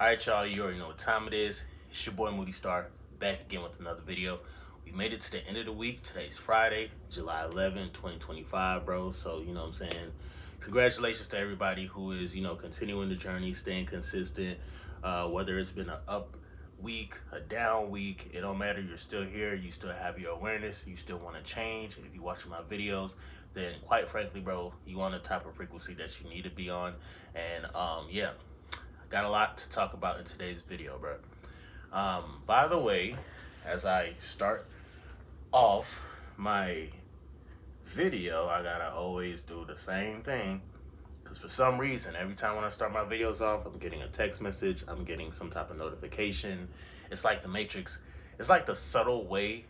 Alright, y'all, you already know what time it is. It's your boy Moody Star, back again with another video. We made it to the end of the week. Today's Friday, July 11, 2025, bro. So, you know what I'm saying? Congratulations to everybody who is, continuing the journey, staying consistent. Whether it's been an up week, a down week, it don't matter. You're still here. You still have your awareness. You still want to change. If you're watching my videos, then quite frankly, bro, you on the type of frequency that you need to be on. And, yeah. Got a lot to talk about in today's video, bro. By the way, as I start off my video, I gotta always do the same thing. Because for some reason, every time when I start my videos off, I'm getting a text message, I'm getting some type of notification. It's like the Matrix, it's like the subtle way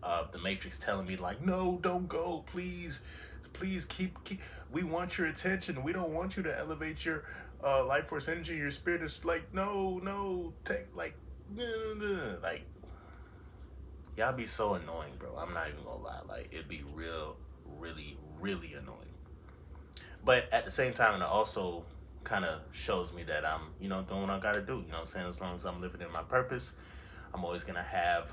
of the Matrix telling me, like, no, don't go, please keep we want your attention. We don't want you to elevate your life force energy. Your spirit is like, no, take like y'all be so annoying, bro. I'm not even gonna lie. Like, it'd be really annoying. But at the same time, it also kind of shows me that I'm, doing what I gotta do. You know what I'm saying? As long as I'm living in my purpose, I'm always gonna have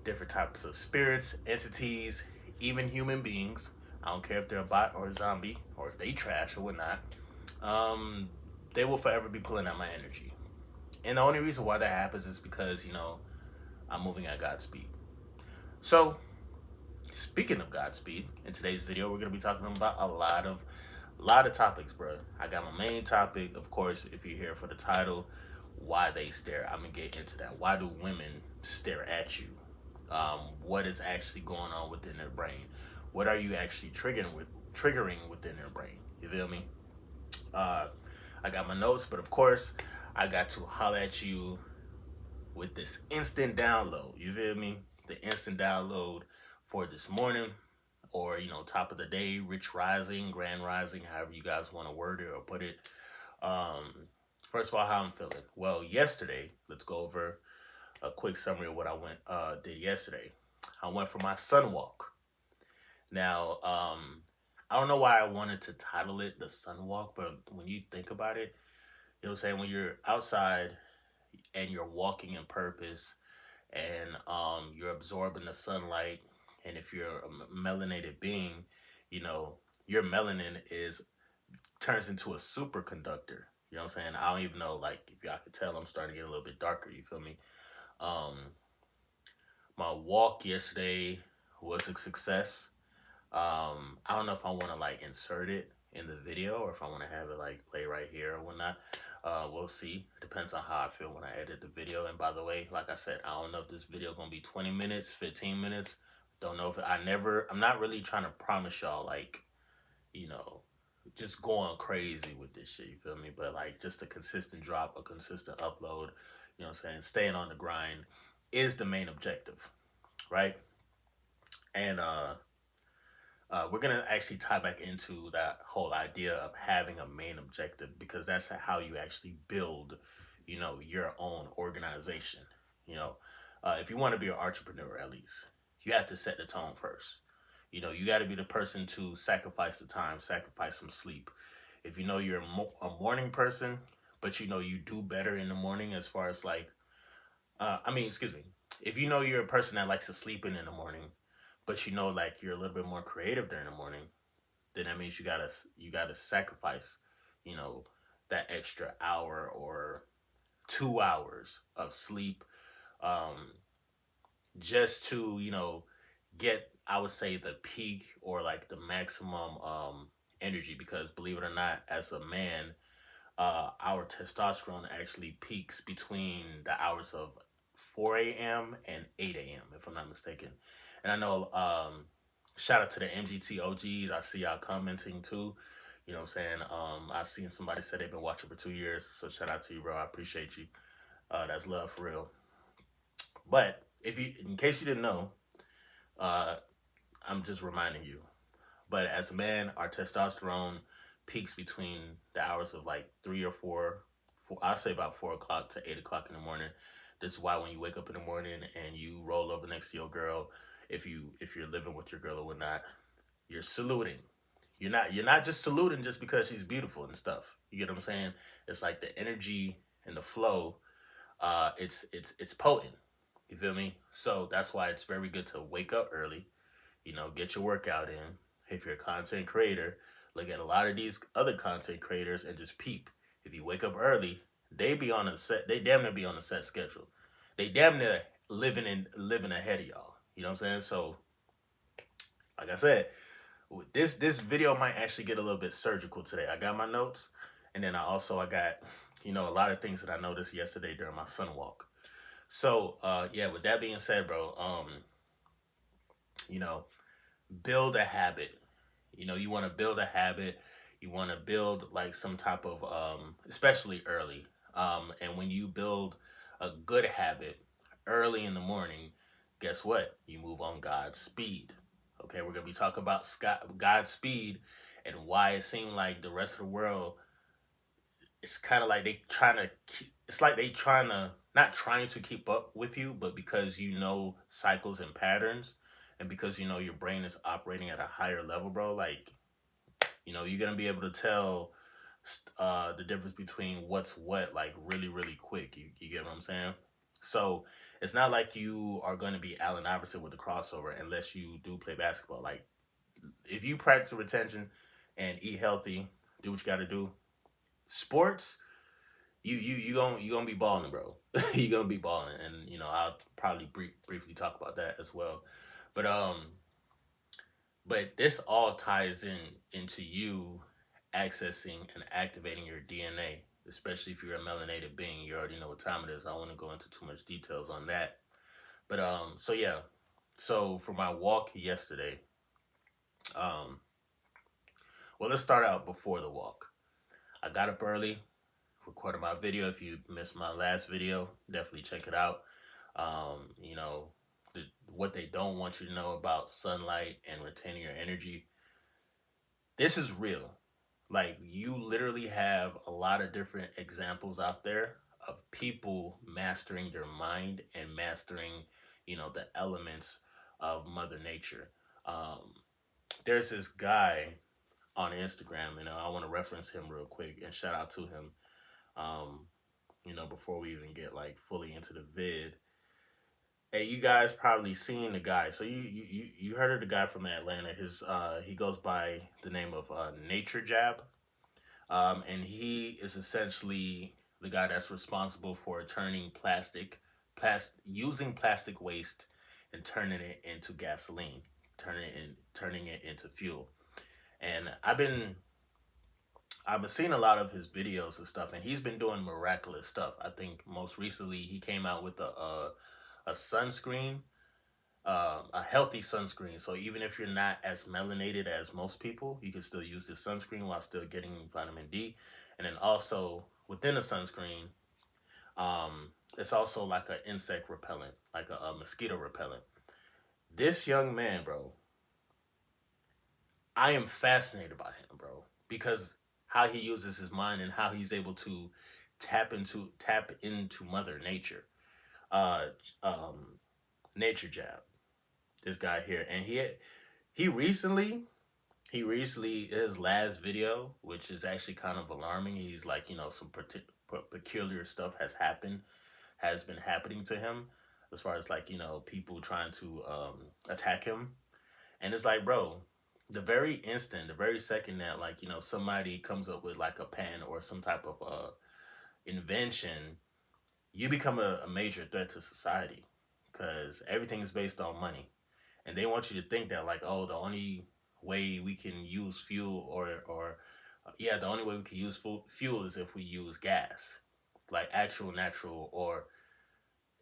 different types of spirits, entities, even human beings. I don't care if they're a bot or a zombie, or if they trash or whatnot. They will forever be pulling out my energy. And the only reason why that happens is because, I'm moving at Godspeed. So, speaking of Godspeed, in today's video, we're going to be talking about a lot of topics, bro. I got my main topic, of course, if you're here for the title, why they stare. I'm going to get into that. Why do women stare at you? What is actually going on within their brain? What are you actually triggering within their brain? You feel me? I got my notes, but of course, I got to holler at you with this instant download. You feel me? The instant download for this morning, or top of the day, rich rising, grand rising, however you guys want to word it or put it. First of all, how I'm feeling. Well, yesterday, let's go over a quick summary of what I did yesterday. I went for my Sunwalk. Now, I don't know why I wanted to title it the Sunwalk, but when you think about it, you know what I'm saying? When you're outside and you're walking in purpose and you're absorbing the sunlight, and if you're a melanated being, your melanin turns into a superconductor. You know what I'm saying? I don't even know, like, if y'all could tell, I'm starting to get a little bit darker. You feel me? My walk yesterday was a success. I don't know if I want to like insert it in the video or if I want to have it like play right here or whatnot. We'll see. Depends on how I feel when I edit the video. And by the way, like I said, I don't know if this video gonna be 20 minutes, 15 minutes. Don't know if I'm not really trying to promise y'all like, just going crazy with this shit, you feel me? But like just a consistent drop, a consistent upload, you know what I'm saying? Staying on the grind is the main objective, right? And we're gonna actually tie back into that whole idea of having a main objective, because that's how you actually build, your own organization. If you want to be an entrepreneur, at least you have to set the tone first. You got to be the person to sacrifice the time, sacrifice some sleep. If you're a morning person, but you do better in the morning as far as like, excuse me. If you're a person that likes to sleep in the morning, but like you're a little bit more creative during the morning, then that means you gotta sacrifice, that extra hour or 2 hours of sleep, just to, get, I would say, the peak or like the maximum energy. Because believe it or not, as a man, our testosterone actually peaks between the hours of 4 a.m. and 8 a.m., if I'm not mistaken. And I know, shout out to the MGT OGs. I see y'all commenting too. You know what I'm saying? I seen somebody say they've been watching for 2 years. So shout out to you, bro. I appreciate you. That's love for real. But in case you didn't know, I'm just reminding you. But as a man, our testosterone peaks between the hours of like 3 or 4. I'll say about 4 o'clock to 8 o'clock in the morning. This is why when you wake up in the morning and you roll over next to your girl, if you're living with your girl or whatnot, you're saluting. You're not just saluting just because she's beautiful and stuff. You get what I'm saying? It's like the energy and the flow. It's potent. You feel me? So that's why it's very good to wake up early. Get your workout in. If you're a content creator, look at a lot of these other content creators and just peep. If you wake up early, they be on a set. They damn near be on a set schedule. They damn near living ahead of y'all. You know what I'm saying? So, like I said, this video might actually get a little bit surgical today. I got my notes, and then I got a lot of things that I noticed yesterday during my Sunwalk. So yeah, with that being said, bro, you know, build a habit. You want to build a habit. You want to build like some type of especially early. And when you build a good habit early in the morning, guess what? You move on God's speed. Okay, we're gonna be talking about Godspeed and why it seemed like the rest of the world. It's kind of like they trying to. It's like they trying to not trying to keep up with you, but because cycles and patterns, and because your brain is operating at a higher level, bro. Like you're gonna be able to tell the difference between what's what, like really, really quick. You get what I'm saying? So it's not like you are going to be Allen Iverson with the crossover unless you do play basketball. Like if you practice retention and eat healthy, do what you got to do. Sports, you gonna be balling, bro. You gonna be balling, and I'll probably briefly talk about that as well. But but this all ties into you accessing and activating your DNA, especially if you're a melanated being. You already know what time it is. I don't want to go into too much details on that. But so yeah. So for my walk yesterday, um, well, let's start out before the walk. I got up early, recorded my video. If you missed my last video, definitely check it out. You know, what they don't want you to know about sunlight and retaining your energy. This is real. Like you literally have a lot of different examples out there of people mastering their mind and mastering, the elements of Mother Nature. Um, there's this guy on Instagram, and I want to reference him real quick and shout out to him. Um, before we even get like fully into the vid. Hey, you guys probably seen the guy. So you heard of the guy from Atlanta. He goes by the name of Nature Jab. And he is essentially the guy that's responsible for turning using plastic waste and turning it into gasoline, turning it into fuel. And I've been seeing a lot of his videos and stuff, and he's been doing miraculous stuff. I think most recently he came out with a sunscreen, a healthy sunscreen. So even if you're not as melanated as most people, you can still use this sunscreen while still getting vitamin D. And then also within the sunscreen, it's also like an insect repellent, like a mosquito repellent. This young man, bro, I am fascinated by him, bro, because how he uses his mind and how he's able to tap into Mother Nature. Uh, um, Nature Jab, this guy here, and he recently his last video, which is actually kind of alarming. He's like, some peculiar stuff has been happening to him, as far as like people trying to attack him, and it's like, bro, the very second that like somebody comes up with like a pen or some type of invention, you become a major threat to society because everything is based on money, and they want you to think that like, oh, the only way we can use fuel or yeah, the only way we can use fuel is if we use gas, like actual natural or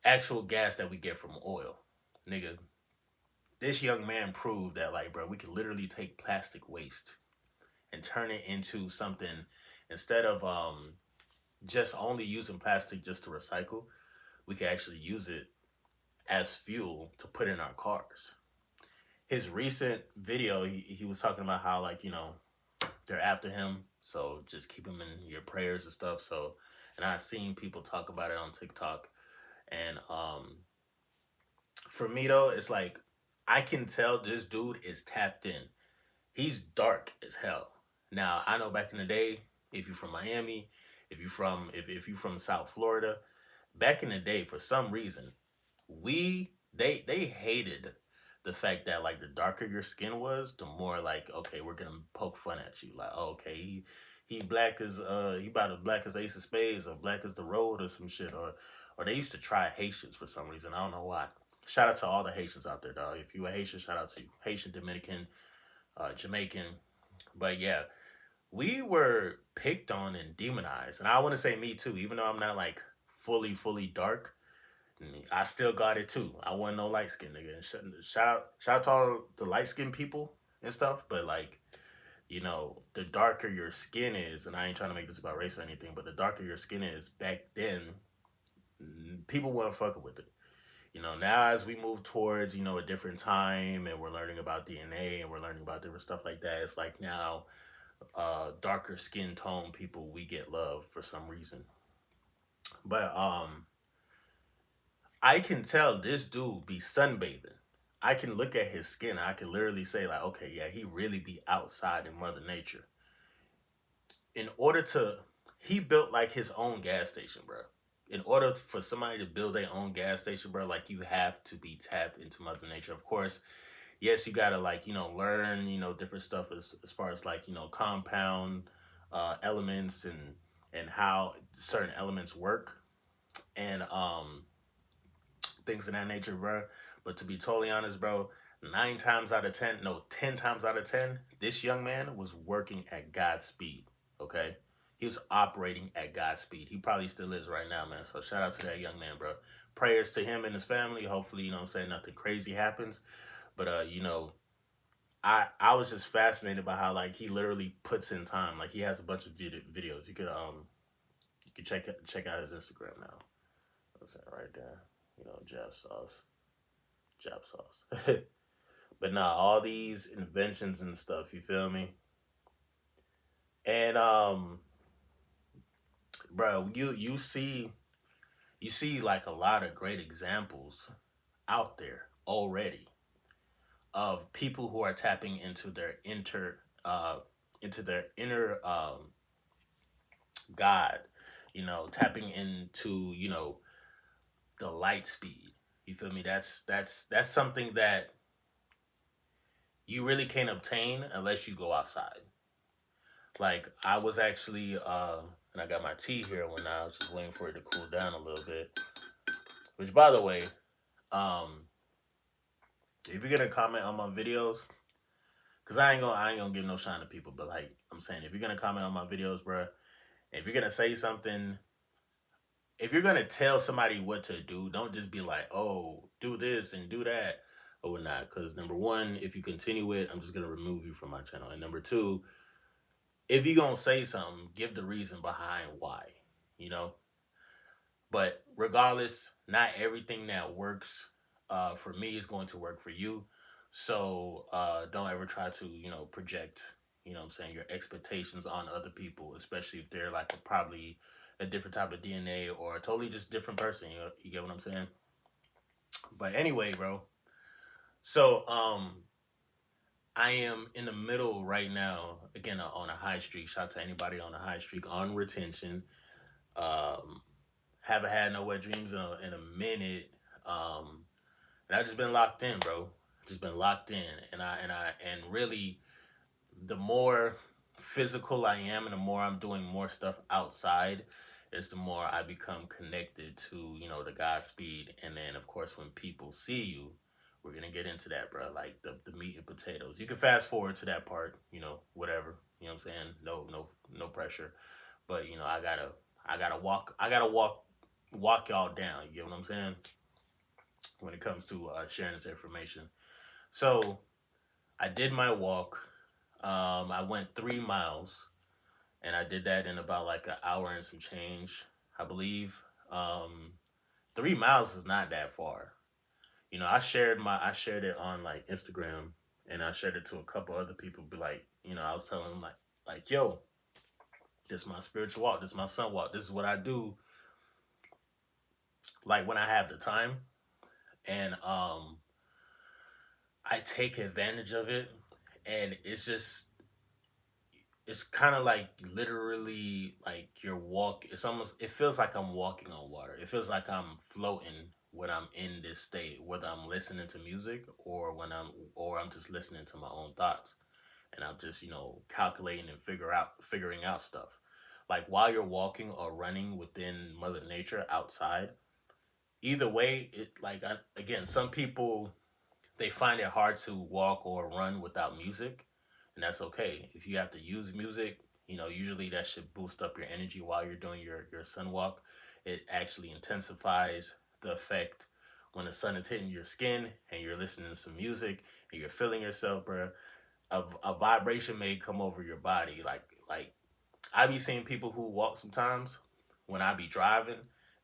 actual gas that we get from oil. Nigga, this young man proved that like, bro, we can literally take plastic waste and turn it into something. Instead of just only using plastic just to recycle, we can actually use it as fuel to put in our cars. His recent video, he was talking about how like they're after him, so just keep him in your prayers and stuff. So, and I've seen people talk about it on TikTok, and for me though, it's like I can tell this dude is tapped in. he's dark as hell. Now I know back in the day, if you're from Miami, if you from South Florida, back in the day, for some reason, they hated the fact that like the darker your skin was, the more like, okay, we're gonna poke fun at you. Like, oh, okay, he black as he about as black as Ace of Spades or black as the road or some shit, or they used to try Haitians for some reason. I don't know why. Shout out to all the Haitians out there, dog. If you a Haitian, shout out to you. Haitian, Dominican, Jamaican. But yeah, we were picked on and demonized. And I want to say me too, even though I'm not like fully dark, I still got it too. I wasn't no light skin nigga. And shout out to all the light skinned people and stuff. But like, the darker your skin is, and I ain't trying to make this about race or anything, but the darker your skin is back then, people weren't fucking with it. Now as we move towards, a different time and we're learning about DNA and we're learning about different stuff like that, it's like now darker skin tone people, we get love for some reason. But I can tell this dude be sunbathing. I can look at his skin. I can literally say like, okay, yeah, he really be outside in Mother Nature. In order to, he built like his own gas station, bro. In order for somebody to build their own gas station, bro, like you have to be tapped into Mother Nature. Of course, yes, you gotta like learn different stuff as far as like compound elements and how certain elements work and things of that nature, bro. But to be totally honest, bro, 9 times out of 10, no, 10 times out of 10, this young man was working at Godspeed. Okay, he was operating at Godspeed. He probably still is right now, man. So shout out to that young man, bro. Prayers to him and his family. Hopefully, what I'm saying, nothing crazy happens. But I was just fascinated by how like he literally puts in time. Like he has a bunch of videos. You could check out his Instagram now. What's that right there? Jap sauce, Jap sauce. But nah, all these inventions and stuff. You feel me? And bro, you see like a lot of great examples out there already of people who are tapping into their inner God, tapping into, the light speed. You feel me? That's something that you really can't obtain unless you go outside. Like I was actually and I got my tea here when I was just waiting for it to cool down a little bit. Which by the way, um if you're gonna comment on my videos, cause I ain't gonna give no shine to people, but like I'm saying, if you're gonna comment on my videos, bro, if you're gonna say something, if you're gonna tell somebody what to do, don't just be like, "Oh, do this and do that," or whatnot. Because number one, if you continue it, I'm just gonna remove you from my channel. And number two, if you're gonna say something, give the reason behind why. You know. But regardless, not everything that works for me is going to work for you. So don't ever try to project I'm saying your expectations on other people, especially if they're like probably a different type of DNA or a totally just different person. You get what I'm saying? But anyway, bro. So I am in the middle right now again on a high streak. Shout out to anybody on a high streak on retention. Um, haven't had no wet dreams in a minute. Um, and I've just been locked in, bro. Just been locked in, and really, the more physical I am, and the more I'm doing more stuff outside, is the more I become connected to the Godspeed. And then, of course, when people see you, we're gonna get into that, bro. Like the meat and potatoes. You can fast forward to that part, whatever. You know what I'm saying? No pressure. But I gotta walk y'all down. You get what I'm saying? When it comes to sharing this information. So I did my walk. I went 3 miles, and I did that in about like an hour and some change, I believe. 3 miles is not that far. I shared it on like Instagram, and I shared it to a couple other people. Be like, I was telling them like, yo, this is my spiritual walk. This is my sun walk. This is what I do. Like when I have the time, and I take advantage of it. And it's kind of like literally like it's almost, it feels like I'm walking on water. It feels like I'm floating when I'm in this state, whether I'm listening to music or I'm just listening to my own thoughts, and I'm just calculating and figuring out stuff. Like while you're walking or running within Mother Nature outside, either way, again, some people, they find it hard to walk or run without music, and that's okay. If you have to use music, usually that should boost up your energy while you're doing your sun walk. It actually intensifies the effect when the sun is hitting your skin and you're listening to some music and you're feeling yourself, bro. A vibration may come over your body, like I be seeing people who walk sometimes when I be driving,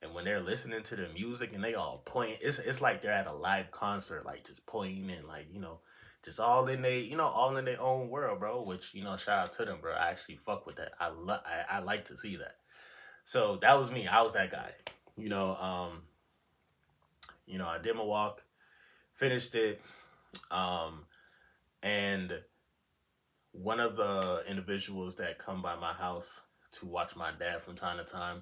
and when they're listening to the music and they all pointing, it's like they're at a live concert, like just pointing and like just all in their own world, bro. Which shout out to them, bro. I actually fuck with that. I like to see that. So that was me. I was that guy. You know, um, I did my walk, finished it, um, and one of the individuals that come by my house to watch my dad from time to time,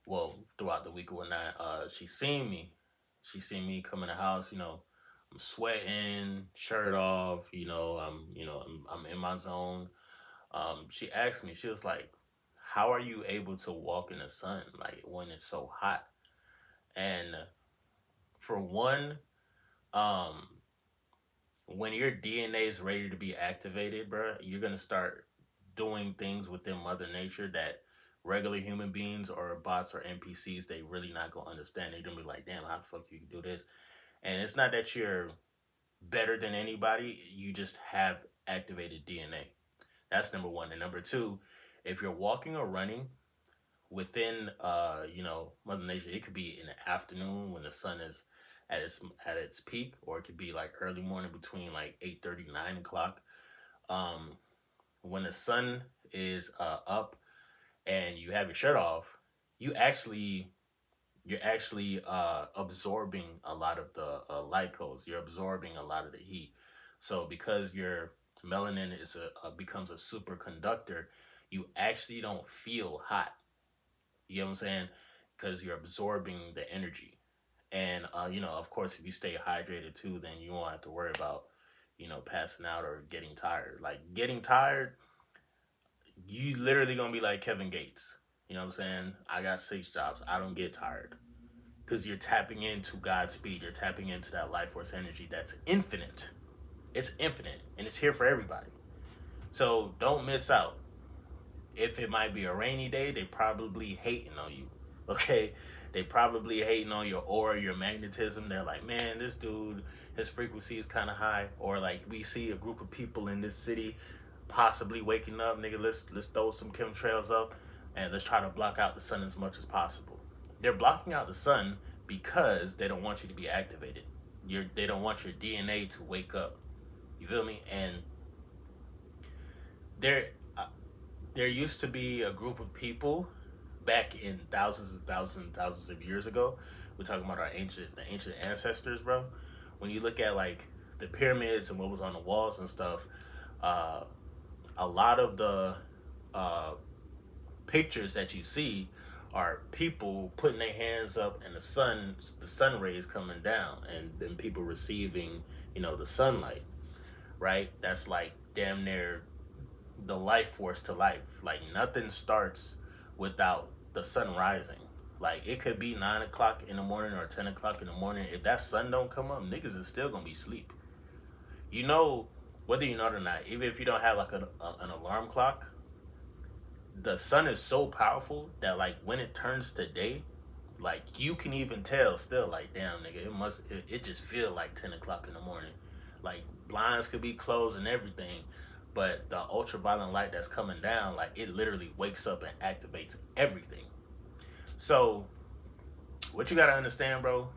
well, throughout the week or whatnot, she seen me come in the house, I'm sweating, shirt off, I'm in my zone. She asked me, she was like, how are you able to walk in the sun like when it's so hot? And for one, um, when your DNA is ready to be activated, bro, you're gonna start doing things within Mother Nature that regular human beings or bots or NPCs, they really not gonna understand. They're gonna be like, damn, how the fuck you can do this? And it's not that you're better than anybody, you just have activated DNA. That's number one. And number two, if you're walking or running within Mother Nature, it could be in the afternoon when the sun is at its peak, or it could be like early morning between like 8:30 9 o'clock. um when the sun is up and you have your shirt off, you actually you're actually absorbing a lot of the light codes. You're absorbing a lot of the heat. So because your melanin becomes a superconductor, you actually don't feel hot. You know what I'm saying? Because you're absorbing the energy. And of course, if you stay hydrated too, then you won't have to worry about passing out or getting tired. Like getting tired, you literally gonna be like Kevin Gates. You know what I'm saying? I got 6 jobs. I don't get tired because you're tapping into Godspeed. You're tapping into that life force energy that's infinite. It's infinite and it's here for everybody. So don't miss out. If it might be a rainy day, they probably hating on you. Okay? They probably hating on your aura, your magnetism. They're like, man, this dude, his frequency is kind of high. Or like we see a group of people in this city possibly waking up, nigga. Let's throw some chemtrails up and let's try to block out the sun as much as possible. They're blocking out the sun because they don't want you to be activated. They don't want your DNA to wake up. You feel me? And there uh, there used to be a group of people back in thousands of years ago. We're talking about the ancient ancestors, bro. When you look at like the pyramids and what was on the walls and stuff, uh, a lot of the uh, pictures that you see are people putting their hands up and the sun rays coming down, and then people receiving, the sunlight, right? That's like damn near the life force to life. Like nothing starts without the sun rising. Like it could be 9 o'clock in the morning or 10 o'clock in the morning. If that sun don't come up, niggas is still gonna be asleep. You know, whether you know it or not, even if you don't have like an alarm clock, the sun is so powerful that like when it turns to day, like you can even tell still like damn nigga, it just feel like 10 o'clock in the morning. Like blinds could be closed and everything, but the ultraviolet light that's coming down, like it literally wakes up and activates everything. So what you gotta understand, bro,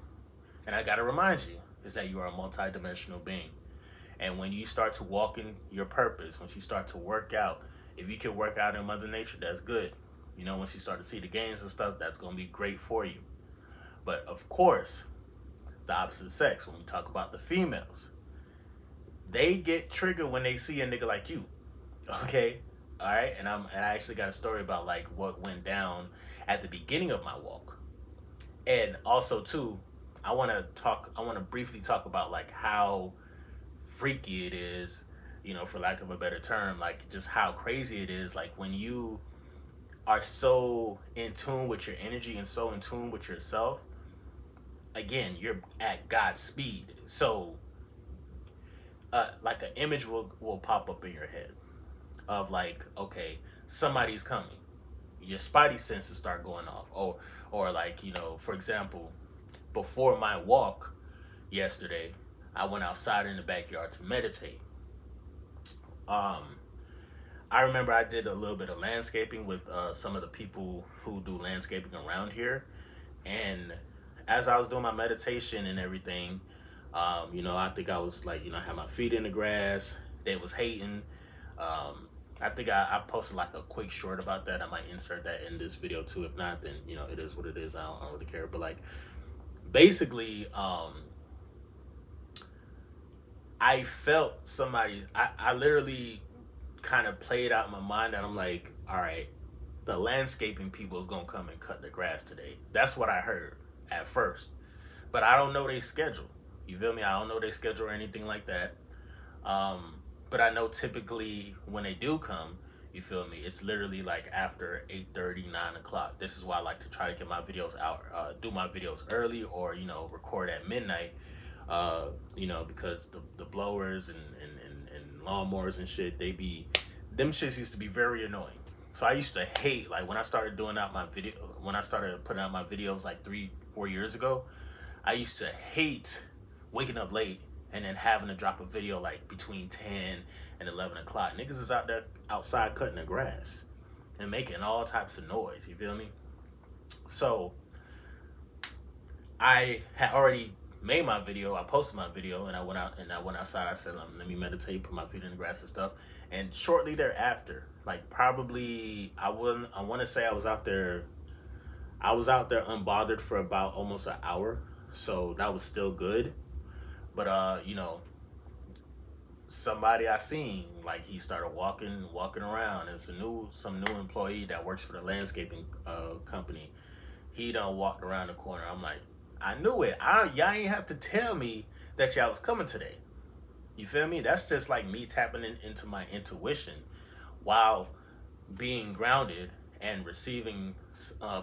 and I gotta remind you, is that you are a multi-dimensional being. And when you start to walk in your purpose, once you start to work out, if you can work out in Mother Nature, that's good. Once you start to see the gains and stuff, that's going to be great for you. But of course, the opposite sex, when we talk about the females, they get triggered when they see a nigga like you. Okay, all right, and I actually got a story about like what went down at the beginning of my walk, and also too, I want to briefly talk about like how freaky it is, you know, for lack of a better term, like just how crazy it is, like when you are so in tune with your energy and so in tune with yourself. Again, you're at God's speed, so like an image will pop up in your head of like, okay, somebody's coming. Your spidey senses start going off, or like, you know, for example, before my walk yesterday, I went outside in the backyard to meditate. Um, I remember I did a little bit of landscaping with some of the people who do landscaping around here, and as I was doing my meditation and everything, you know, I think I was like, you know, I had my feet in the grass. They was hating. Um, I think I posted like a quick short about that. I might insert that in this video too. If not, then you know, it is what it is. I don't really care. But like, basically, I felt somebody. I literally kind of played out in my mind that I'm like, all right, the landscaping people is gonna come and cut the grass today. That's what I heard at first, but I don't know their schedule. You feel me? I don't know their schedule or anything like that. Um, but I know typically when they do come, you feel me? It's literally like after 8:30, 9 o'clock. This is why I like to try to get my videos out, do my videos early, or you know, record at midnight. You know, because the blowers and lawnmowers and shit, them shits used to be very annoying. So I used to hate, like when I started doing out my video, when I started putting out my videos like 3, 4 years ago, I used to hate waking up late and then having to drop a video like between 10 and 11 o'clock. Niggas is out there outside cutting the grass and making all types of noise. You feel me? So I had already made my video. I posted my video, and I went out and I went outside. I said, "Let me meditate, put my feet in the grass and stuff." And shortly thereafter, like probably I want to say I was out there. I was out there unbothered for about almost an hour, so that was still good. But you know, somebody I seen, like he started walking around. It's some new employee that works for the landscaping company. He done walked around the corner. I'm like, I knew it. Y'all ain't have to tell me that y'all was coming today. You feel me? That's just like me tapping into my intuition while being grounded and receiving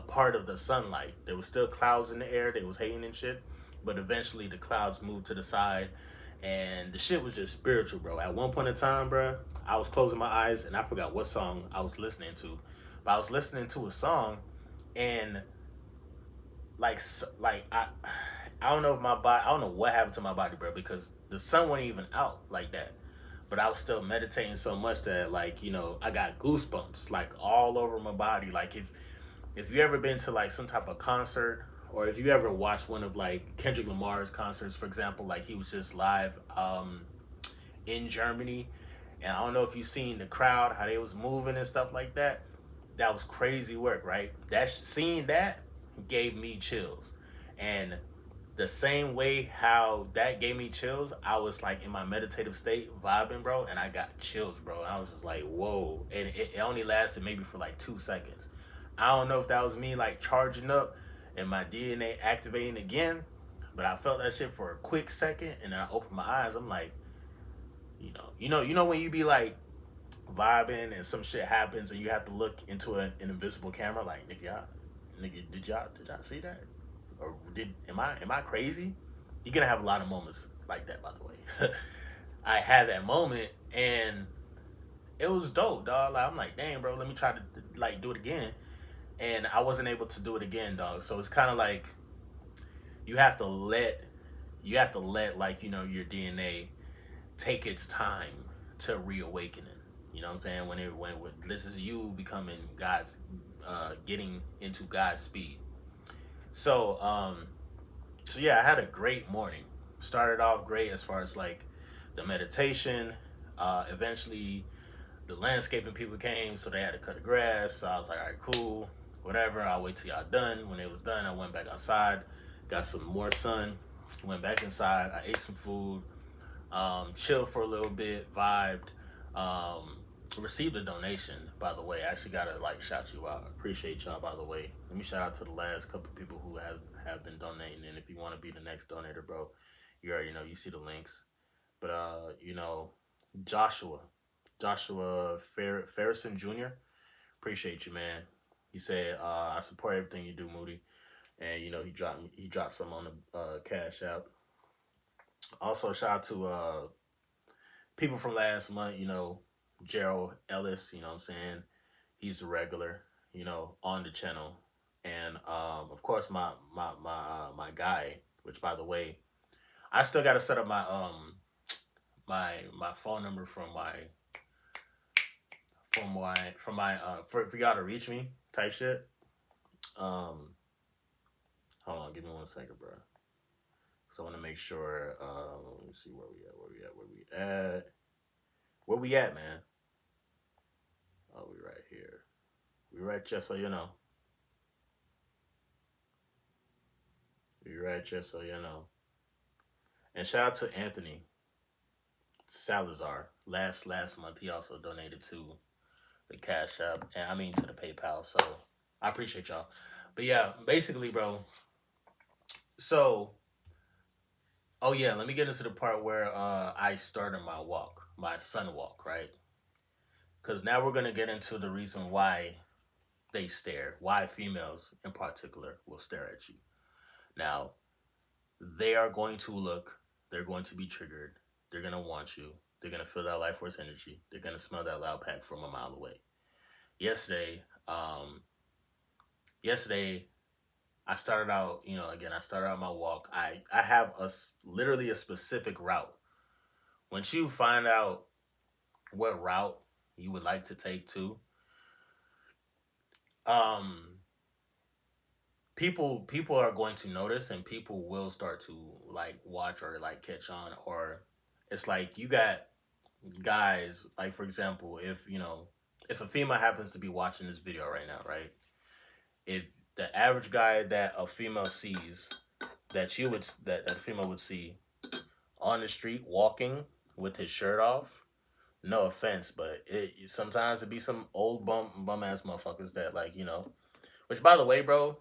part of the sunlight. There was still clouds in the air. They was hating and shit, but eventually the clouds moved to the side, and the shit was just spiritual, bro. At one point in time, bro, I was closing my eyes and I forgot what song I was listening to, but I was listening to a song, and like I don't know if my body, I don't know what happened to my body, bro, because the sun wasn't even out like that. But I was still meditating so much that, like, you know, I got goosebumps like all over my body. Like if you ever been to like some type of concert, or if you ever watched one of like Kendrick Lamar's concerts, for example, like he was just live in Germany, and I don't know if you seen the crowd, how they was moving and stuff like that. That was crazy work, right? Seeing that gave me chills. And the same way how that gave me chills, I was like in my meditative state vibing, bro, and I got chills, bro. I was just like, whoa. And it only lasted maybe for like 2 seconds. I don't know if that was me like charging up and my DNA activating again, but I felt that shit for a quick second, and then I opened my eyes. I'm like, you know when you be like vibing and some shit happens and you have to look into an invisible camera, like, nigga, did y'all see that? Or am I crazy? You're gonna have a lot of moments like that, by the way. I had that moment, and it was dope, dog. Like, I'm like, damn, bro, let me try to like do it again, and I wasn't able to do it again, dog. So it's kind of like you have to let like, you know, your DNA take its time to reawakening. You know what I'm saying? When this is you becoming God's, getting into God's speed. So yeah, I had a great morning. Started off great as far as like the meditation. Eventually, the landscaping people came, so they had to cut the grass. So I was like, all right, cool, whatever. I'll wait till y'all done. When it was done, I went back outside, got some more sun, went back inside. I ate some food. Chill for a little bit, vibed. Um, Received a donation, by the way. I actually gotta like shout you out. Appreciate y'all, by the way. Let me shout out to the last couple people who have been donating. And if you want to be the next donator, bro, you already know. You see the links. But Joshua, Ferrison Jr. Appreciate you, man. He said, "I support everything you do, Moody." And he dropped some on the Cash App. Also, shout out to people from last month. Gerald Ellis. You know what I'm saying? He's a regular. On the channel, and of course my guy. Which, by the way, I still got to set up my phone number for y'all to reach me type shit. Um, Hold on, give me 1 second, bro. So I want to make sure. Let me see where we at. Where we at? Where we at? Where we at, man? Oh, we right here. We right, just so you know. We right, just so you know. And shout out to Anthony Salazar. Last month, he also donated to the Cash App, and I mean to the PayPal. So I appreciate y'all. But yeah, basically, bro. So, oh yeah, let me get into the part where I started my walk, my Sunwalk, right? Because now we're gonna get into the reason why they stare, why females in particular will stare at you. Now, they are going to look, they're going to be triggered, they're gonna want you, they're gonna feel that life force energy, they're gonna smell that loud pack from a mile away. Yesterday, yesterday I started out, again, I started out my walk. I have literally a specific route. Once you find out what route you would like to take to, um, people are going to notice, and people will start to like watch or like catch on. Or it's like you got guys, like, for example, if a female happens to be watching this video right now, right? If the average guy that a female sees, that a female would see on the street walking with his shirt off, no offense, but sometimes it be some old bum ass motherfuckers that, like, which, by the way, bro,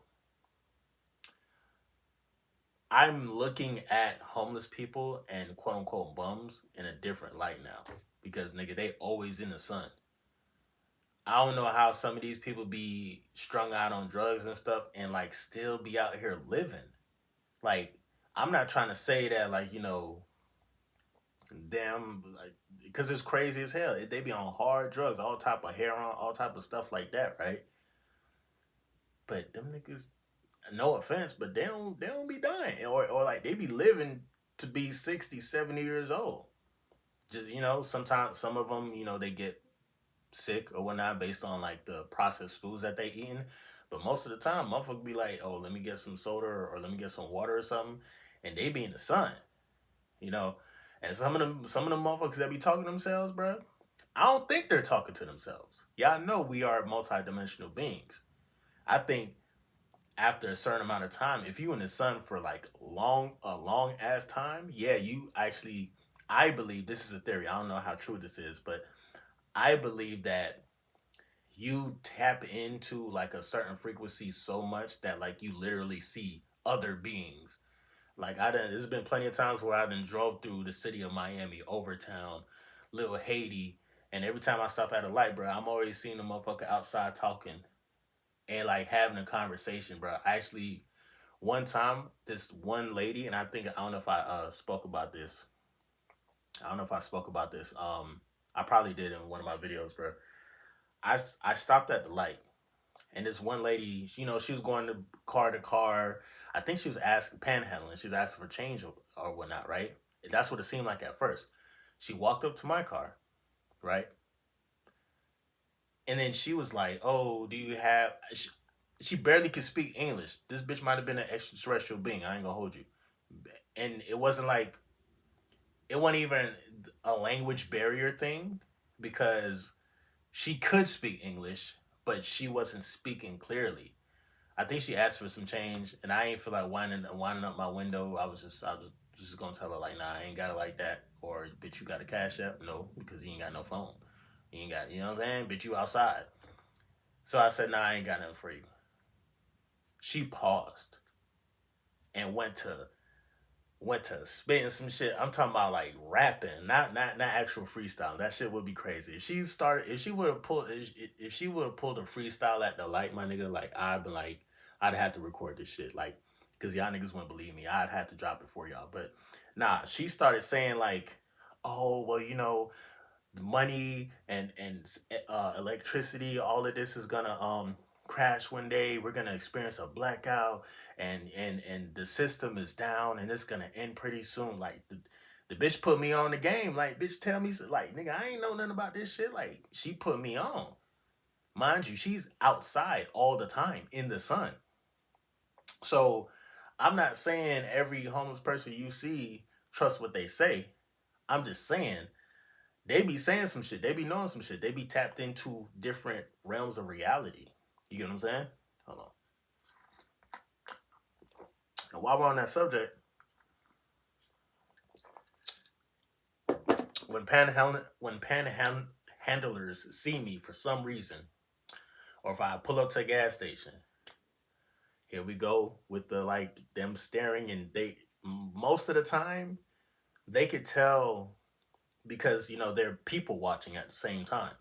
I'm looking at homeless people and quote unquote bums in a different light now, because nigga, they always in the sun. I don't know how some of these people be strung out on drugs and stuff and like still be out here living. Like, I'm not trying to say that, like, them, like, because it's crazy as hell. They be on hard drugs, all type of heroin, all type of stuff like that, right? But them niggas, no offense, but they don't be dying, or like they be living to be 60, 70 years old. Just, sometimes some of them, they get sick or whatnot based on like the processed foods that they eating. But most of the time, motherfucker be like, "Oh, let me get some soda, or let me get some water or something," and they be in the sun, you know. And some of them motherfuckers that be talking to themselves, bro, I don't think they're talking to themselves. Y'all know we are multidimensional beings. I think after a certain amount of time, if you in the sun for like a long ass time, yeah, you actually, I believe, this is a theory. I don't know how true this is, but I believe that you tap into like a certain frequency so much that like you literally see other beings. Like, there's been plenty of times where I done drove through the city of Miami, Overtown, Little Haiti, and every time I stop at a light, bro, I'm always seeing the motherfucker outside talking and like having a conversation, bro. Actually, one time, this one lady, and I don't know if I spoke about this. I don't know if I spoke about this. I probably did in one of my videos, bro. I stopped at the light, and this one lady, she was going to car. I think she was asking, panhandling. She was asking for change or whatnot, right? That's what it seemed like at first. She walked up to my car, right? And then she was like, "Oh, do you have?" She barely could speak English. This bitch might have been an extraterrestrial being. I ain't gonna hold you. And it wasn't even a language barrier thing, because she could speak English, but she wasn't speaking clearly. I think she asked for some change, and I ain't feel like winding up my window. I was just gonna tell her like, nah, I ain't got it like that. Or bitch, you got a cash app? No, because you ain't got no phone. You ain't got, you know what I'm saying? Bitch, you outside. So I said, nah, I ain't got nothing for you. She paused and went to spitting some shit. I'm talking about like rapping, not actual freestyle. That shit would be crazy. If she would have pulled, if she would have pulled a freestyle at the light, my nigga, like I'd have to record this shit, like, cause y'all niggas wouldn't believe me. I'd have to drop it for y'all. But nah, she started saying like, oh well, money and electricity, all of this is gonna crash one day. We're gonna experience a blackout, and the system is down, and it's gonna end pretty soon. Like the bitch put me on the game. Like, bitch, tell me, like, nigga, I ain't know nothing about this shit. Like, she put me on. Mind you, she's outside all the time in the sun. So I'm not saying every homeless person you see trust what they say. I'm just saying they be saying some shit. They be knowing some shit. They be tapped into different realms of reality. You get what I'm saying? Hold on. And while we're on that subject, when panhandlers see me for some reason, or if I pull up to a gas station, here we go with the like them staring, and they most of the time they could tell because they're people watching at the same time.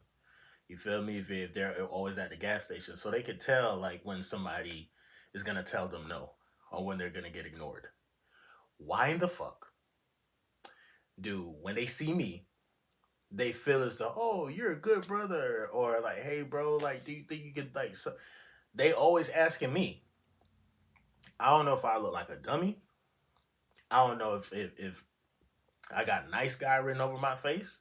You feel me? If they're always at the gas station, so they could tell like when somebody is gonna tell them no, or when they're gonna get ignored. Why in the fuck do when they see me, they feel as though, oh, you're a good brother, or like, hey, bro, like, do you think you could like? So they always asking me. I don't know if I look like a dummy. I don't know if I got nice guy written over my face.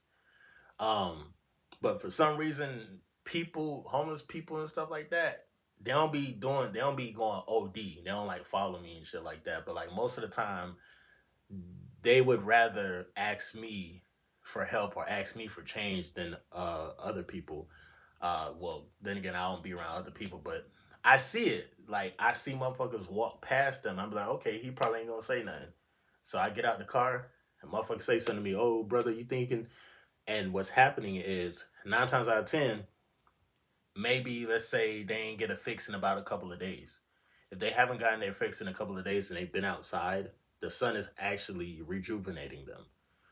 Um, but for some reason, people, homeless people and stuff like that, they don't be going OD. They don't like follow me and shit like that. But like most of the time, they would rather ask me for help or ask me for change than other people. Well, then again, I don't be around other people, but I see it. Like I see motherfuckers walk past them. I'm like, okay, he probably ain't gonna say nothing. So I get out the car and motherfuckers say something to me. Oh, brother, you thinking? And what's happening is 9 times out of 10, maybe let's say they ain't get a fix in about a couple of days. If they haven't gotten their fix in a couple of days and they've been outside, the sun is actually rejuvenating them.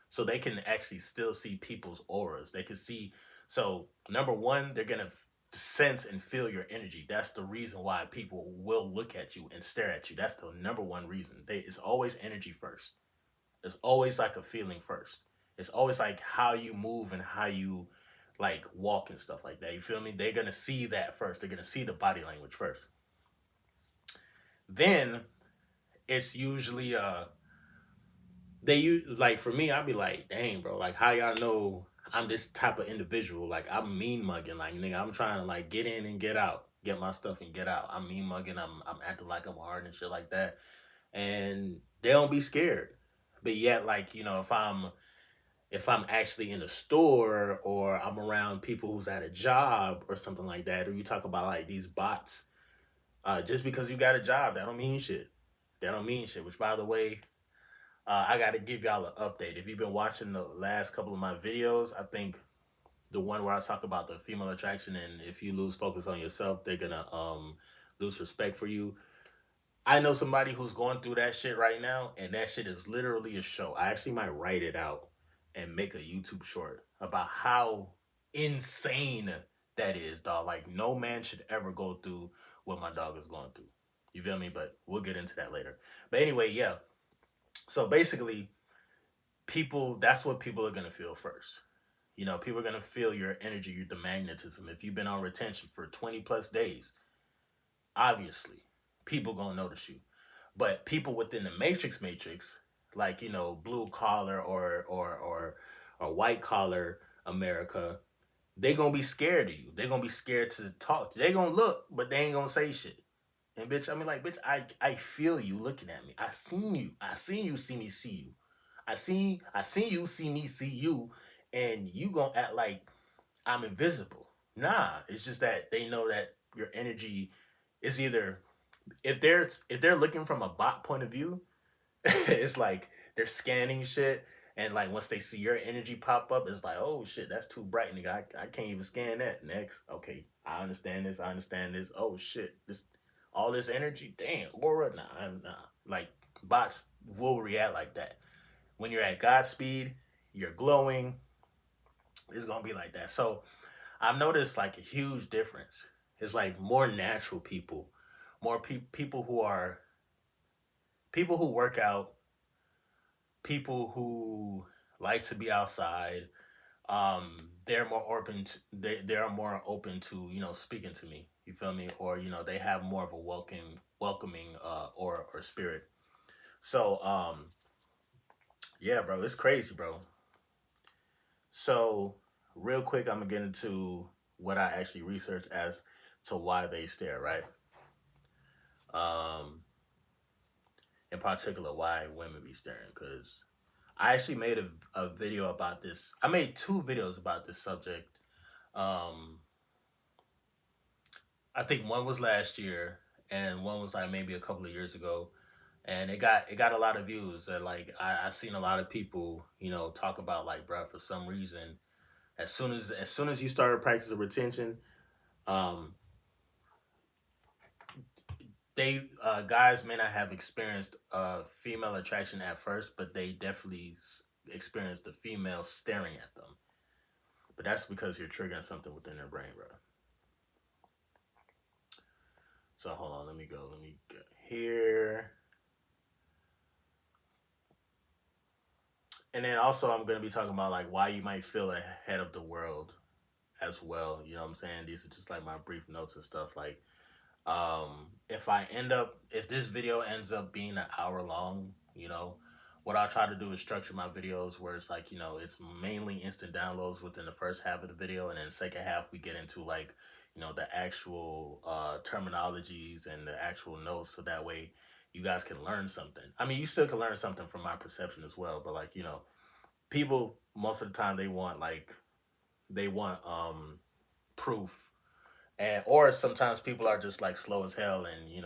So they can actually still see people's auras. They can see. So, number one, they're going to sense and feel your energy. That's the reason why people will look at you and stare at you. That's the number one reason. It's always energy first. It's always like a feeling first. It's always like how you move and how you like walk and stuff like that. You feel me? They're gonna see that first. They're gonna see the body language first. Then it's usually they use like for me, I'd be like, dang bro, like how y'all know I'm this type of individual? Like I'm mean mugging, like nigga, I'm trying to like get in and get out, get my stuff and get out. I'm mean mugging, I'm acting like I'm hard and shit like that. And they don't be scared. But yet, like, if I'm actually in a store or I'm around people who's at a job or something like that, or you talk about like these bots, just because you got a job, that don't mean shit. That don't mean shit. Which, by the way, I got to give y'all an update. If you've been watching the last couple of my videos, I think the one where I talk about the female attraction and if you lose focus on yourself, they're gonna lose respect for you. I know somebody who's going through that shit right now, and that shit is literally a show. I actually might write it out and make a YouTube short about how insane that is, dog. Like, no man should ever go through what my dog is going through. You feel me? But we'll get into that later. But anyway, yeah. So basically, that's what people are going to feel first. People are going to feel your energy, the magnetism. If you've been on retention for 20 plus days, obviously, people going to notice you. But people within the matrix, like blue collar or white collar America, they gonna be scared of you. They gonna be scared to talk. They gonna look, but they ain't gonna say shit. And bitch, I mean, like, bitch, I feel you looking at me. I seen you. I seen you see me see you. I seen you see me see you, and you gonna act like I'm invisible. Nah, it's just that they know that your energy is either if they're looking from a bot point of view, it's like they're scanning shit, and like once they see your energy pop up, it's like, oh shit, that's too bright, nigga. I can't even scan that. Next, okay, I understand this. I understand this. Oh shit, this all this energy, damn, aura, nah. Like bots will react like that. When you're at Godspeed, you're glowing. It's gonna be like that. So I've noticed like a huge difference. It's like more natural people, more people who are people who work out, people who like to be outside. They're more open. They are more open to speaking to me. You feel me? Or they have more of a welcoming or spirit. So yeah, bro, it's crazy, bro. So real quick, I'm gonna get into what I actually researched as to why they stare, right? Um, in particular, why women be staring, because I actually made a video about this. I made two videos about this subject. Um, I think one was last year, and one was like maybe a couple of years ago, and it got a lot of views. And like I seen a lot of people, talk about like, bro, for some reason, as soon as you started practicing retention, um, they guys may not have experienced female attraction at first, but they definitely experienced the female staring at them. But that's because you're triggering something within their brain, bro. So hold on, let me go. Let me get here. And then also I'm gonna be talking about like why you might feel ahead of the world as well. You know what I'm saying? These are just like my brief notes and stuff. Like if this video ends up being an hour long, what I'll try to do is structure my videos where it's like, it's mainly instant downloads within the first half of the video, and then the second half we get into like, the actual terminologies and the actual notes, so that way you guys can learn something. I mean, you still can learn something from my perception as well, but like, people most of the time they want proof, and or sometimes people are just like slow as hell, and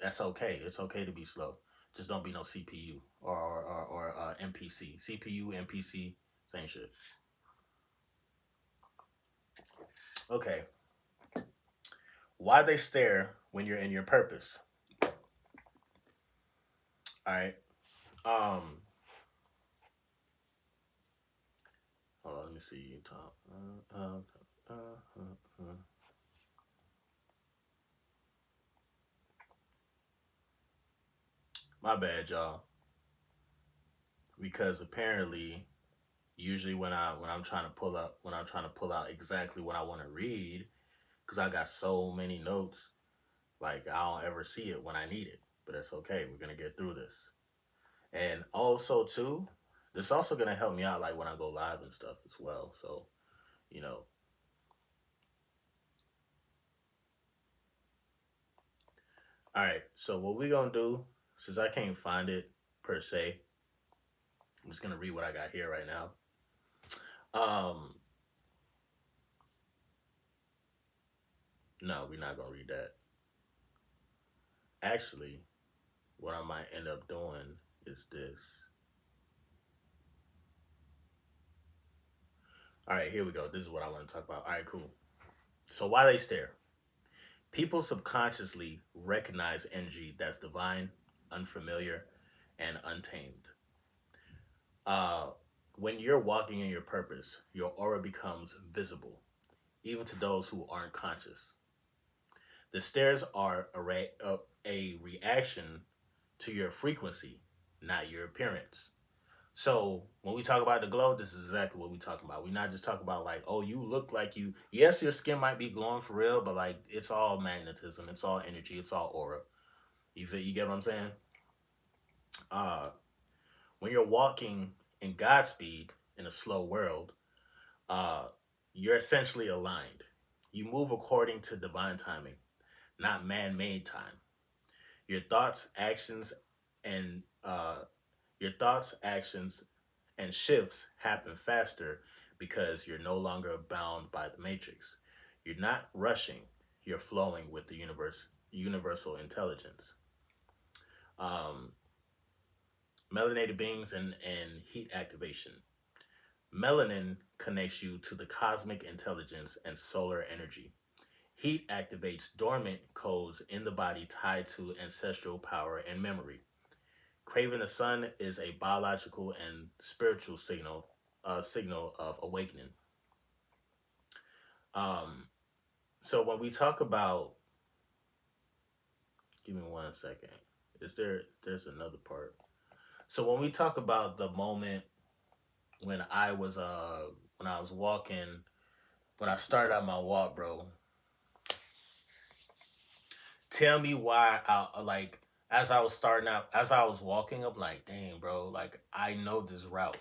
that's okay. It's okay to be slow. Just don't be no CPU or NPC. CPU, NPC, same shit. Okay, why they stare when you're in your purpose? All right. Um, hold on. Let me see. Top. My bad, y'all. Because apparently, usually when I'm trying to pull out exactly what I want to read, because I got so many notes, like I don't ever see it when I need it. But it's okay. We're gonna get through this. And also too, this also gonna help me out like when I go live and stuff as well. So, you know. Alright, so what we gonna do, since I can't find it per se, I'm just gonna read what I got here right now. Um no, we're not gonna read that. Actually, what I might end up doing is this. Alright, here we go. This is what I want to talk about. Alright, cool. So why they stare? People subconsciously recognize energy that's divine, unfamiliar, and untamed. Uh, when you're walking in your purpose, your aura becomes visible, even to those who aren't conscious. The stares are a reaction to your frequency, not your appearance. So when we talk about the glow, this is exactly what we talking about. We're not just talking about like, oh, you look like you. Yes, your skin might be glowing for real, but like it's all magnetism, it's all energy, it's all aura. You get what I'm saying? Uh, when you're walking in Godspeed in a slow world, uh, you're essentially aligned. You move according to divine timing, not man-made time. Your thoughts, actions, and your thoughts, actions, and shifts happen faster because you're no longer bound by the matrix. You're not rushing. You're flowing with the universal intelligence. Um, Melanated beings and heat activation. Melanin connects you to the cosmic intelligence and solar energy. Heat activates dormant codes in the body tied to ancestral power and memory. Craving the sun is a biological and spiritual signal, signal of awakening. Um, so when we talk about, give me 1 second. There's another part. So when we talk about the moment when when I was walking, when I started out my walk, bro, tell me why I like as I was starting out, as I was walking up, like, dang, bro, like I know this route.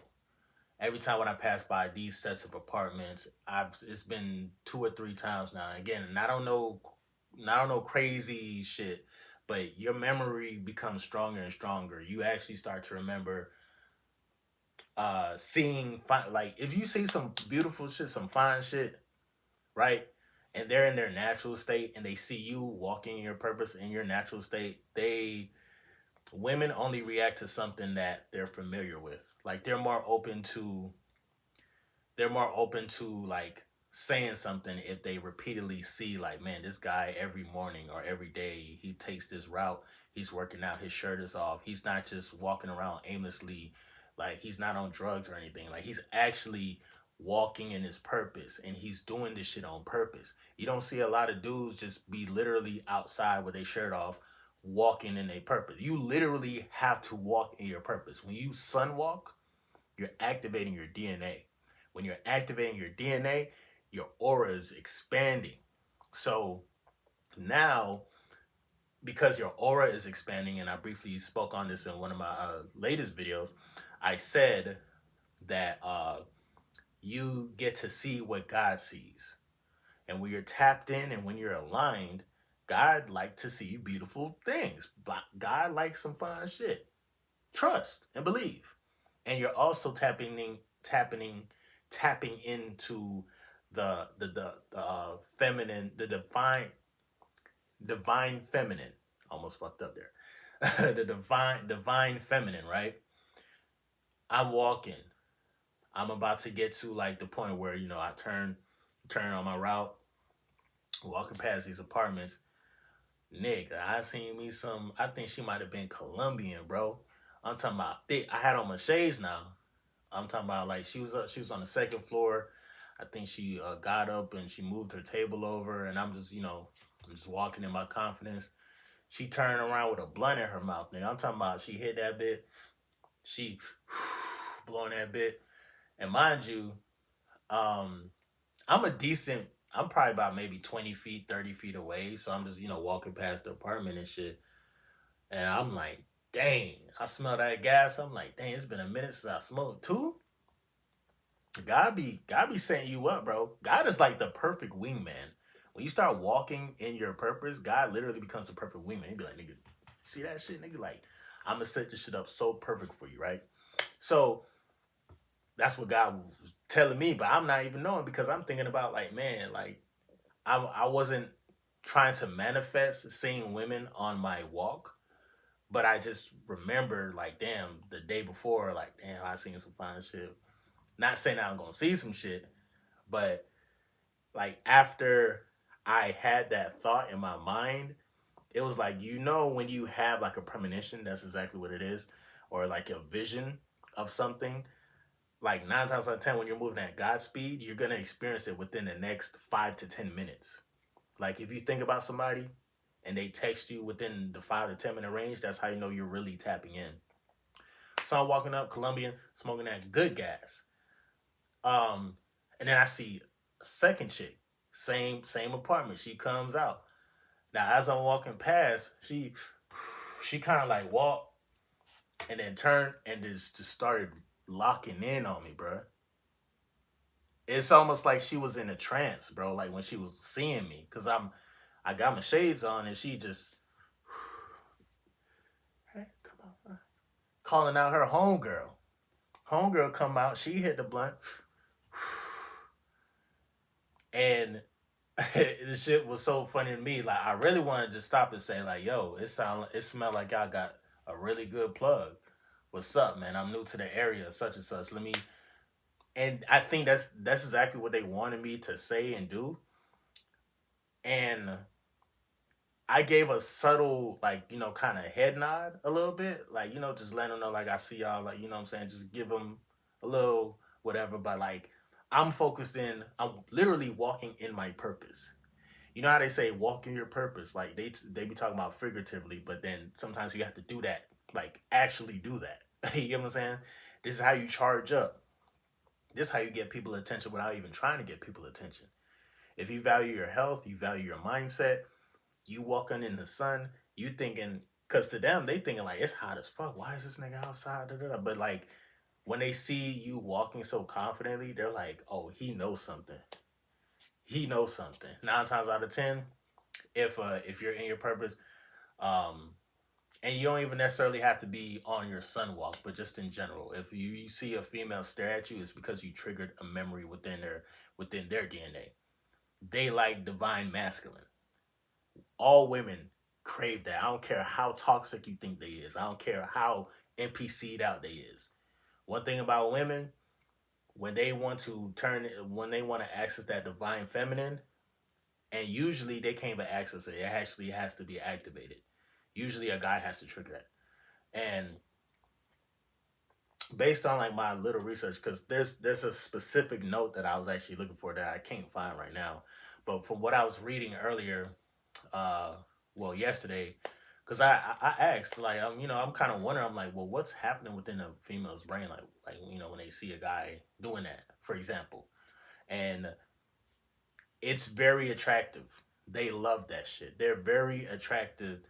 Every time when I pass by these sets of apartments, I've it's been 2 or 3 times now. Again, and I don't know crazy shit, but your memory becomes stronger and stronger. You actually start to remember seeing like if you see some beautiful shit, some fine shit, right? And they're in their natural state and they see you walking in your purpose in your natural state, they women only react to something that they're familiar with. Like they're more open to like saying something if they repeatedly see like, man, this guy every morning or every day he takes this route, he's working out, his shirt is off, he's not just walking around aimlessly, like he's not on drugs or anything, like he's actually walking in his purpose and he's doing this shit on purpose. You don't see a lot of dudes just be literally outside with their shirt off walking in a purpose. You literally have to walk in your purpose. When you sunwalk, you're activating your DNA. When you're activating your DNA, your aura is expanding. So now, because your aura is expanding, and I briefly spoke on this in one of my latest videos, I said that you get to see what God sees. And when you're tapped in and when you're aligned, God likes to see beautiful things. God likes some fun shit. Trust and believe. And you're also tapping into the feminine, the divine feminine. Almost fucked up there. The divine feminine, right? I'm walking. I'm about to get to like the point where I turn on my route, walking past these apartments. Nick, I seen me some. I think she might have been Colombian, bro. I'm talking about thick. I had on my shades now. I'm talking about like she was up. She was on the second floor. I think she got up and she moved her table over, and I'm just walking in my confidence. She turned around with a blunt in her mouth. Nigga, I'm talking about she hit that bit. She blowing that bit, and mind you, um, I'm a decent. I'm probably about maybe 20 feet, 30 feet away. So I'm just walking past the apartment and shit, and I'm like, dang, I smell that gas. I'm like, dang, it's been a minute since I smoked too. God be setting you up, bro. God is like the perfect wingman. When you start walking in your purpose, God literally becomes the perfect wingman. He'd be like, nigga, see that shit, nigga? Like, I'm gonna set this shit up so perfect for you, right? So that's what God was telling me, but I'm not even knowing because I'm thinking about like, man, like I wasn't trying to manifest seeing women on my walk, but I just remember like, damn, the day before, like, damn, I seen some fine shit. Not saying I'm gonna see some shit, but like after I had that thought in my mind, it was like when you have like a premonition, that's exactly what it is, or like a vision of something. Like 9 times out of 10, when you're moving at Godspeed, you're gonna experience it within the next 5 to 10 minutes. Like if you think about somebody and they text you within the 5 to 10 minute range, that's how you know you're really tapping in. So I'm walking up, Colombian, smoking that good gas. Um, and then I see a second chick, same apartment. She comes out. Now as I'm walking past, she kind of like walked and then turned and just started locking in on me, bro. It's almost like she was in a trance, bro. Like when she was seeing me, cause I got my shades on and she just, hey, come on, calling out her homegirl. Homegirl come out, she hit the blunt, and the shit was so funny to me. Like I really wanted to stop and say like, "Yo, it smelled like y'all got a really good plug." what's up, man? I'm new to the area, such and such. Let me. And I think that's exactly what they wanted me to say and do. And I gave a subtle, like, kind of head nod a little bit, like, just letting them know, like, I see y'all, like, what I'm saying, just give them a little whatever. But like, I'm literally walking in my purpose. You know how they say walk in your purpose, like they be talking about figuratively, but then sometimes you have to do that, like actually do that. You get what I'm saying? This is how you charge up. This is how you get people attention without even trying to get people attention. If you value your health, you value your mindset, you walking in the sun, you thinking, because to them, they thinking like, it's hot as fuck. Why is this nigga outside? Da, da, da. But like, when they see you walking so confidently, they're like, oh, he knows something. He knows something. 9 times out of 10, if you're in your purpose, um, and you don't even necessarily have to be on your sunwalk, but just in general, if you see a female stare at you, it's because you triggered a memory within their DNA. They like divine masculine. All women crave that. I don't care how toxic you think they is. I don't care how NPC'd out they is. One thing about women, when they want to access that divine feminine, and usually they can't even access it. It actually has to be activated. Usually a guy has to trigger that. And based on like my little research, because there's a specific note that I was actually looking for that I can't find right now. But from what I was reading earlier, uh, well, yesterday, because I asked, like, I'm kind of wondering, I'm like, well, what's happening within a female's brain, like when they see a guy doing that, for example, and it's very attractive. They love that shit. They're very attracted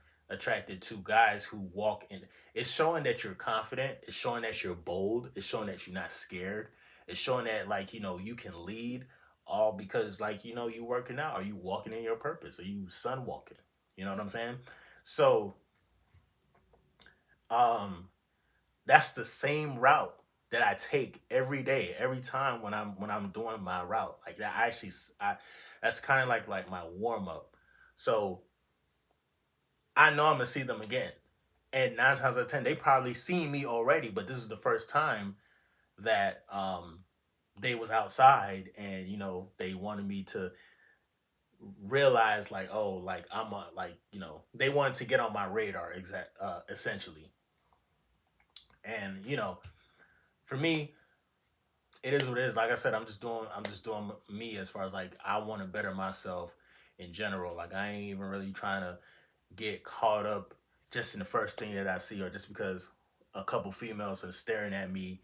to guys who walk in. It's showing that you're confident. It's showing that you're bold. It's showing that you're not scared. It's showing that like you can lead. All because like you working out. Are you walking in your purpose? Are you sun walking? You know what I'm saying? So um that's the same route that I take every day, every time when I'm doing my route. Like that, that's kind of like my warm up. So I know I'm gonna see them again, and 9 times out of 10, they probably seen me already. But this is the first time that they was outside, and they wanted me to realize like, oh, like I'm a, like they wanted to get on my radar, essentially. And for me, it is what it is. Like I said, I'm just doing me as far as like I want to better myself in general. Like I ain't even really trying to get caught up just in the first thing that I see, or just because a couple females are staring at me,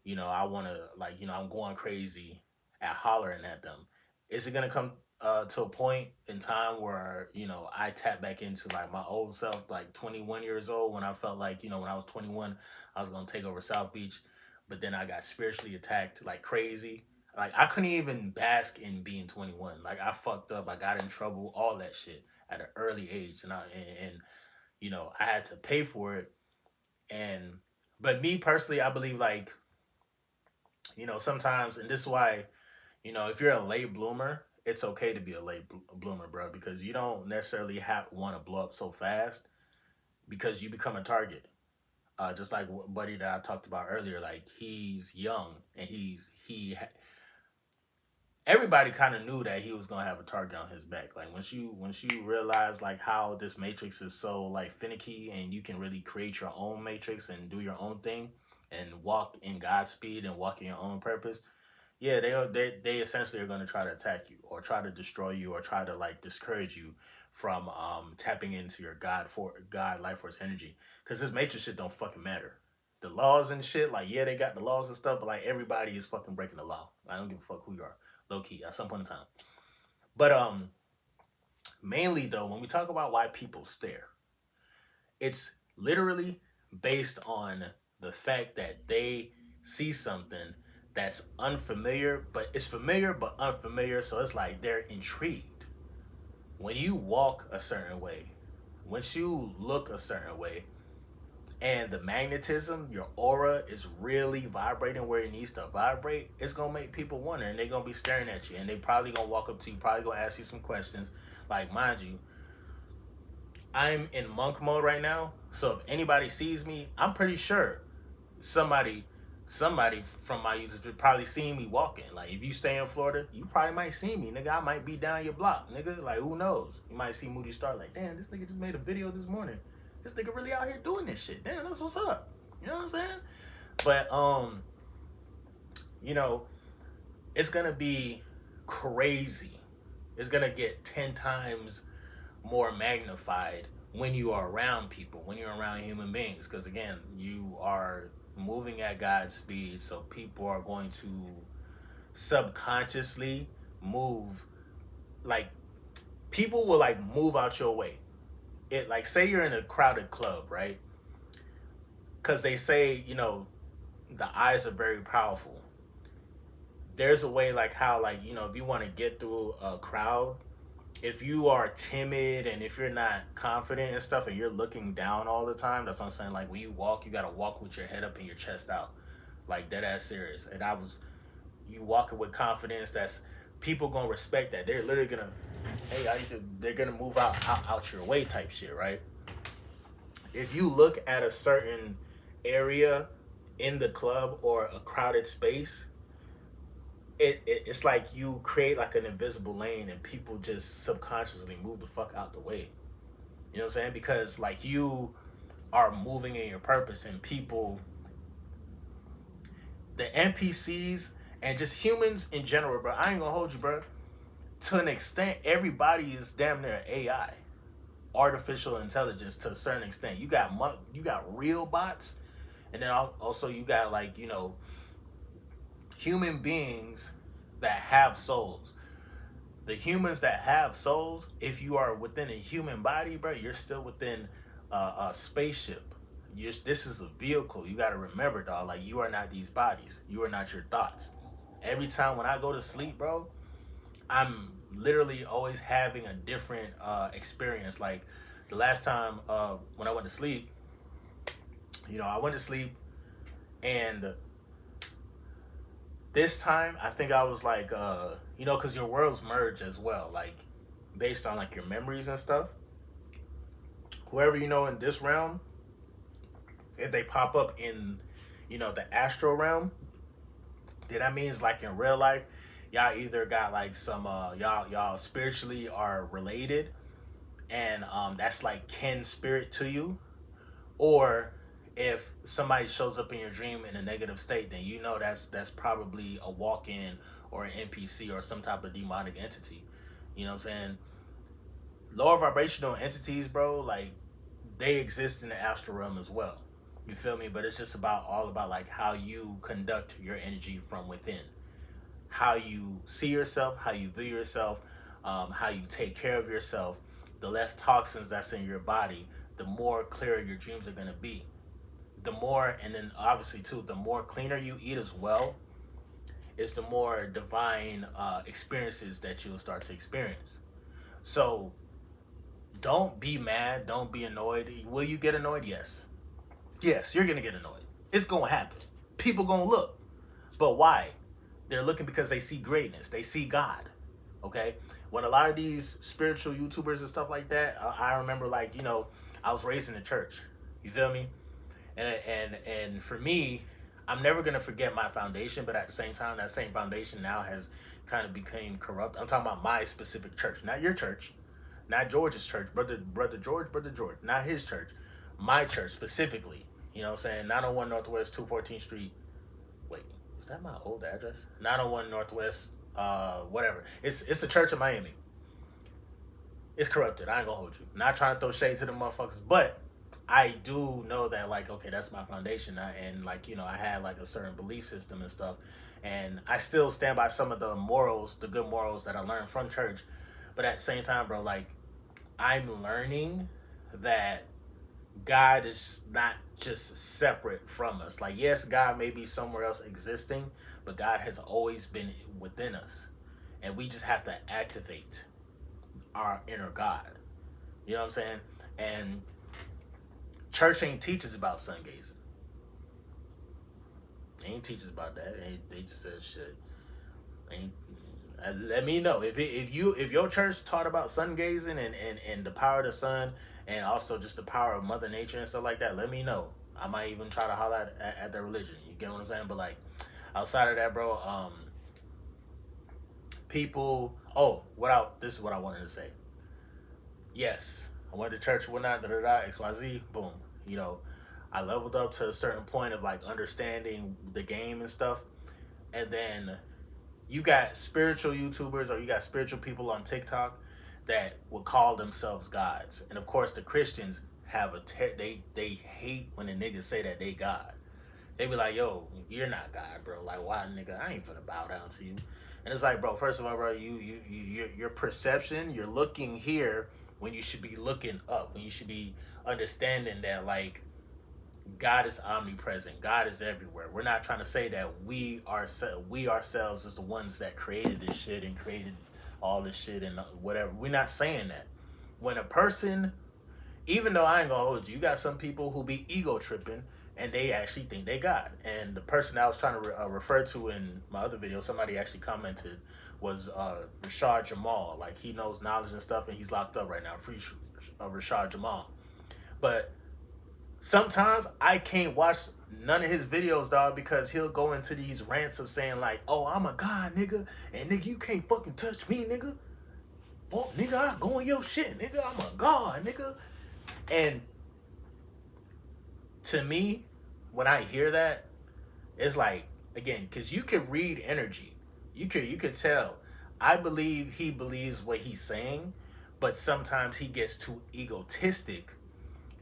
I want to like I'm going crazy at hollering at them. Is it gonna come to a point in time where I tap back into like my old self, like 21 years old, when I felt like when I was 21 I was gonna take over South Beach, but then I got spiritually attacked like crazy. Like I couldn't even bask in being 21. Like I fucked up. I got in trouble. All that shit at an early age, and I had to pay for it. And but me personally, I believe like sometimes, and this is why if you're a late bloomer, it's okay to be a bloomer, bro, because you don't necessarily have want to blow up so fast because you become a target. Just like buddy that I talked about earlier, like he's young and everybody kind of knew that he was gonna have a target on his back. Like once you realize like how this matrix is so like finicky, and you can really create your own matrix and do your own thing and walk in Godspeed and walk in your own purpose. Yeah, they essentially are gonna try to attack you or try to destroy you or try to like discourage you from tapping into your God life force energy, because this matrix shit don't fucking matter. The laws and shit, like yeah, they got the laws and stuff, but like everybody is fucking breaking the law. I don't give a fuck who you are, low key, at some point in time. But mainly though, when we talk about why people stare, it's literally based on the fact that they see something that's unfamiliar, but it's familiar but unfamiliar, so it's like they're intrigued. When you walk a certain way, once you look a certain way, and the magnetism, your aura is really vibrating where it needs to vibrate, it's gonna make people wonder, and they're gonna be staring at you, and they probably gonna walk up to you, probably gonna ask you some questions. Like, mind you, I'm in monk mode right now, so if anybody sees me, I'm pretty sure somebody from my users would probably see me walking. Like if you stay in Florida, you probably might see me, nigga. I might be down your block, nigga. Like who knows? You might see Moody start like, damn, this nigga just made a video this morning. This nigga really out here doing this shit. Damn, that's what's up. You know what I'm saying? But you know, it's gonna be crazy. It's gonna get 10 times more magnified when you are around people, when you're around human beings. Because again, you are moving at Godspeed, so people are going to subconsciously move. Like people will like move out your way. It like say you're in a crowded club, right? Because they say, you know, the eyes are very powerful. There's a way like how like, you know, if you want to get through a crowd, if you are timid and if you're not confident and stuff and you're looking down all the time, that's what I'm saying. Like when you walk, you gotta walk with your head up and your chest out, like dead ass serious. And you walking with confidence. That's people gonna respect that. They're literally gonna, hey, how you do? They're gonna move out your way type shit, right? If you look at a certain area in the club or a crowded space, it's like you create like an invisible lane and people just subconsciously move the fuck out the way. You know what I'm saying? Because like you are moving in your purpose and people, the NPCs and just humans in general, bro, I ain't gonna hold you, bro. To an extent, everybody is damn near AI. Artificial intelligence to a certain extent. You got real bots, and then also you got like, you know, human beings that have souls. The humans that have souls, if you are within a human body, bro, you're still within a spaceship. This is a vehicle. You got to remember, dog, like you are not these bodies. You are not your thoughts. Every time when I go to sleep, bro, I'm literally always having a different experience. Like the last time when I went to sleep, you know, I went to sleep and this time, I think I was like, you know, because your worlds merge as well, like based on like your memories and stuff. Whoever you know in this realm, if they pop up in, you know, the astral realm, then that means like in real life, y'all either got like some y'all spiritually are related, and that's like kin spirit to you, or if somebody shows up in your dream in a negative state, then you know that's probably a walk-in or an NPC or some type of demonic entity. You know what I'm saying? Lower vibrational entities, bro, like they exist in the astral realm as well. You feel me? But it's just all about like how you conduct your energy from within, how you see yourself, how you view yourself, how you take care of yourself. The less toxins that's in your body, the more clearer your dreams are gonna be. The more, and then obviously too, the more cleaner you eat as well, is the more divine experiences that you'll start to experience. So don't be mad, don't be annoyed. Will you get annoyed? Yes. Yes, you're gonna get annoyed. It's gonna happen. People gonna look. But why? They're looking because they see greatness. They see God. Okay? When a lot of these spiritual YouTubers and stuff like that, I remember like, you know, I was raised in the church. You feel me? And for me, I'm never gonna forget my foundation, but at the same time, that same foundation now has kind of became corrupt. I'm talking about my specific church, not your church, not George's church, brother George, not his church, my church specifically. You know what I'm saying? 901 Northwest 214th Street. Wait, is that my old address? 901 Northwest, whatever. It's a church in Miami. It's corrupted. I ain't gonna hold you. Not trying to throw shade to the motherfuckers, but I do know that, like, okay, that's my foundation. And, like, you know, I had, like, a certain belief system and stuff. And I still stand by some of the morals, the good morals that I learned from church. But at the same time, bro, like, I'm learning that God is not just separate from us. Like, yes, God may be somewhere else existing, but God has always been within us. And we just have to activate our inner God. You know what I'm saying? And church ain't teaches about sun gazing. They ain't teaches about that. They just said shit. Let me know if your church taught about sun gazing and the power of the sun and also just the power of Mother Nature and stuff like that. Let me know. I might even try to holler at their religion. You get what I'm saying? But like outside of that, bro, people. Oh, this is what I wanted to say. Yes, I went to church, whatnot, da da da, XYZ, boom. You know, I leveled up to a certain point of like understanding the game and stuff. And then you got spiritual YouTubers or you got spiritual people on TikTok that would call themselves gods. And of course, the Christians have they hate when the niggas say that they God. They be like, yo, you're not God, bro. Like, why, nigga? I ain't finna bow down to you. And it's like, bro, first of all, bro, your perception, you're looking here when you should be looking up, when you should be understanding that, like, God is omnipresent. God is everywhere. We're not trying to say that we ourselves is the ones that created this shit and created all this shit and whatever. We're not saying that. When a person, even though I ain't gonna hold you, you got some people who be ego tripping and they actually think they God. And the person I was trying to refer to in my other video, somebody actually commented, was Rashad Jamal. Like, he knows knowledge and stuff, and he's locked up right now. Free Rashad Jamal. But sometimes I can't watch none of his videos, dog, because he'll go into these rants of saying like, "Oh, I'm a god, nigga, and nigga, you can't fucking touch me, nigga. Well, nigga, I go in your shit, nigga. I'm a god, nigga." And to me, when I hear that, it's like, again, because you could read energy, you could tell. I believe he believes what he's saying, but sometimes he gets too egotistic.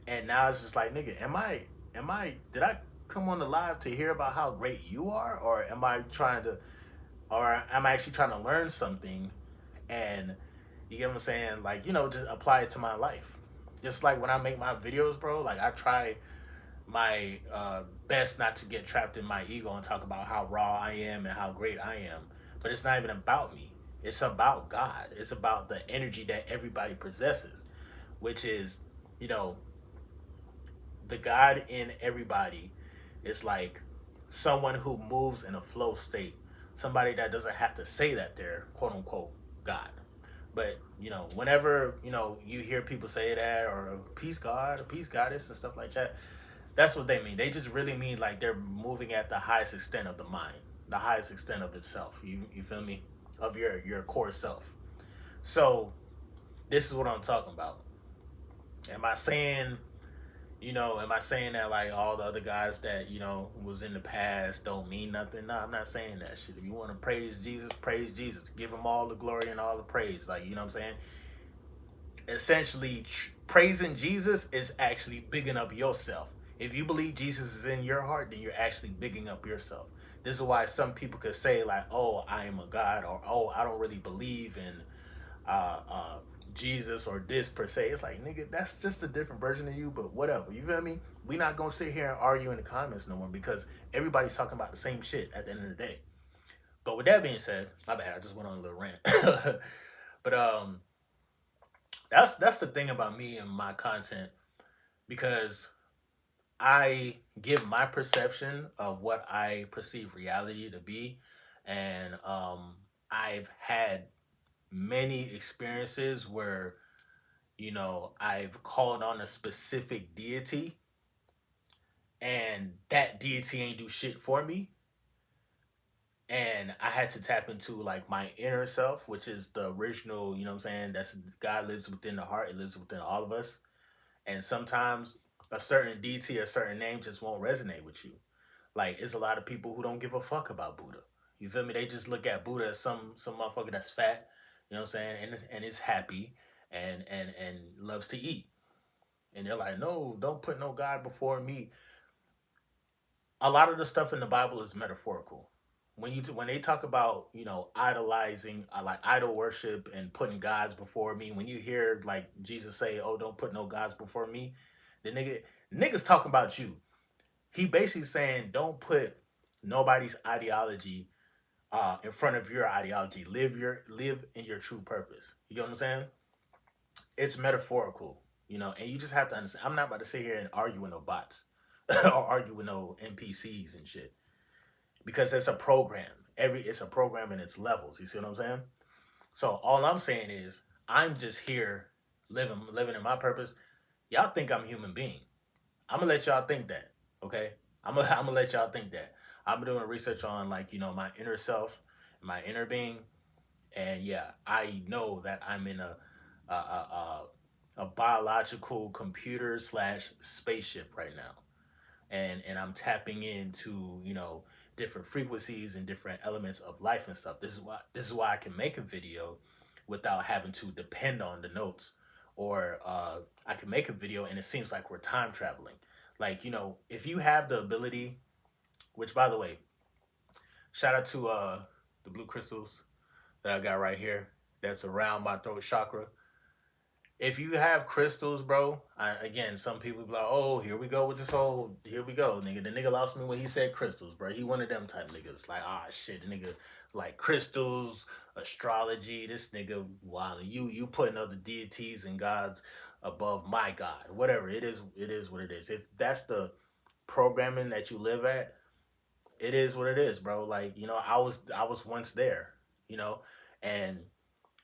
And now it's just like, nigga, did I come on the live to hear about how great you are? Or am I actually trying to learn something? And you get what I'm saying? Like, just apply it to my life. Just like when I make my videos, bro, like I try my best not to get trapped in my ego and talk about how raw I am and how great I am. But it's not even about me. It's about God. It's about the energy that everybody possesses, which is, you know, the God in everybody is like someone who moves in a flow state. Somebody that doesn't have to say that they're quote unquote God. But, whenever, you hear people say that or peace God or peace goddess and stuff like that, that's what they mean. They just really mean like they're moving at the highest extent of the mind, the highest extent of itself. You feel me? Of your core self. So this is what I'm talking about. Am I saying am I saying that like all the other guys that, was in the past don't mean nothing? No, I'm not saying that shit. If you want to praise Jesus, praise Jesus. Give him all the glory and all the praise. Like, you know what I'm saying? Essentially, praising Jesus is actually bigging up yourself. If you believe Jesus is in your heart, then you're actually bigging up yourself. This is why some people could say like, oh, I am a God, or oh, I don't really believe in uh, uh, Jesus or this per se. It's like, nigga, that's just a different version of you, but whatever. You feel me? We not gonna sit here and argue in the comments no more because everybody's talking about the same shit at the end of the day. But with that being said, my bad, I just went on a little rant. But that's the thing about me and my content, because I give my perception of what I perceive reality to be, and I've had many experiences where I've called on a specific deity and that deity ain't do shit for me. And I had to tap into like my inner self, which is the original, you know what I'm saying? That's God lives within the heart, it lives within all of us. And sometimes a certain deity, a certain name just won't resonate with you. Like, it's a lot of people who don't give a fuck about Buddha. You feel me? They just look at Buddha as some motherfucker that's fat, you know what I'm saying, and is happy and loves to eat. And they're like, no, don't put no God before me. A lot of the stuff in the Bible is metaphorical. When they talk about idolizing, like idol worship and putting gods before me, when you hear like Jesus say, "Oh, don't put no gods before me," the niggas talking about you. He basically saying, don't put nobody's ideology in front of your ideology. Live in your true purpose. You know what I'm saying? It's metaphorical, and you just have to understand. I'm not about to sit here and argue with no bots or argue with no NPCs and shit, because it's a program. It's a program in its levels. You see what I'm saying? So all I'm saying is I'm just here living in my purpose. Y'all think I'm a human being. I'm gonna let y'all think that. Okay, I'm gonna let y'all think that. I've been doing research on like my inner self, my inner being, and yeah, I know that I'm in a biological computer slash spaceship right now, and I'm tapping into different frequencies and different elements of life and stuff. This is why I can make a video without having to depend on the notes, or I can make a video and it seems like we're time traveling. Like if you have the ability, which by the way, shout out to the blue crystals that I got right here. That's around my throat chakra. If you have crystals, bro, again, some people be like, "Oh, here we go with this whole, here we go, nigga." The nigga lost me when he said crystals, bro. He one of them type niggas. Like, ah, shit, the nigga like crystals, astrology. This nigga, wow, you putting other deities and gods above my God. Whatever it is what it is. If that's the programming that you live at, it is what it is, bro. Like, I was once there, you know, and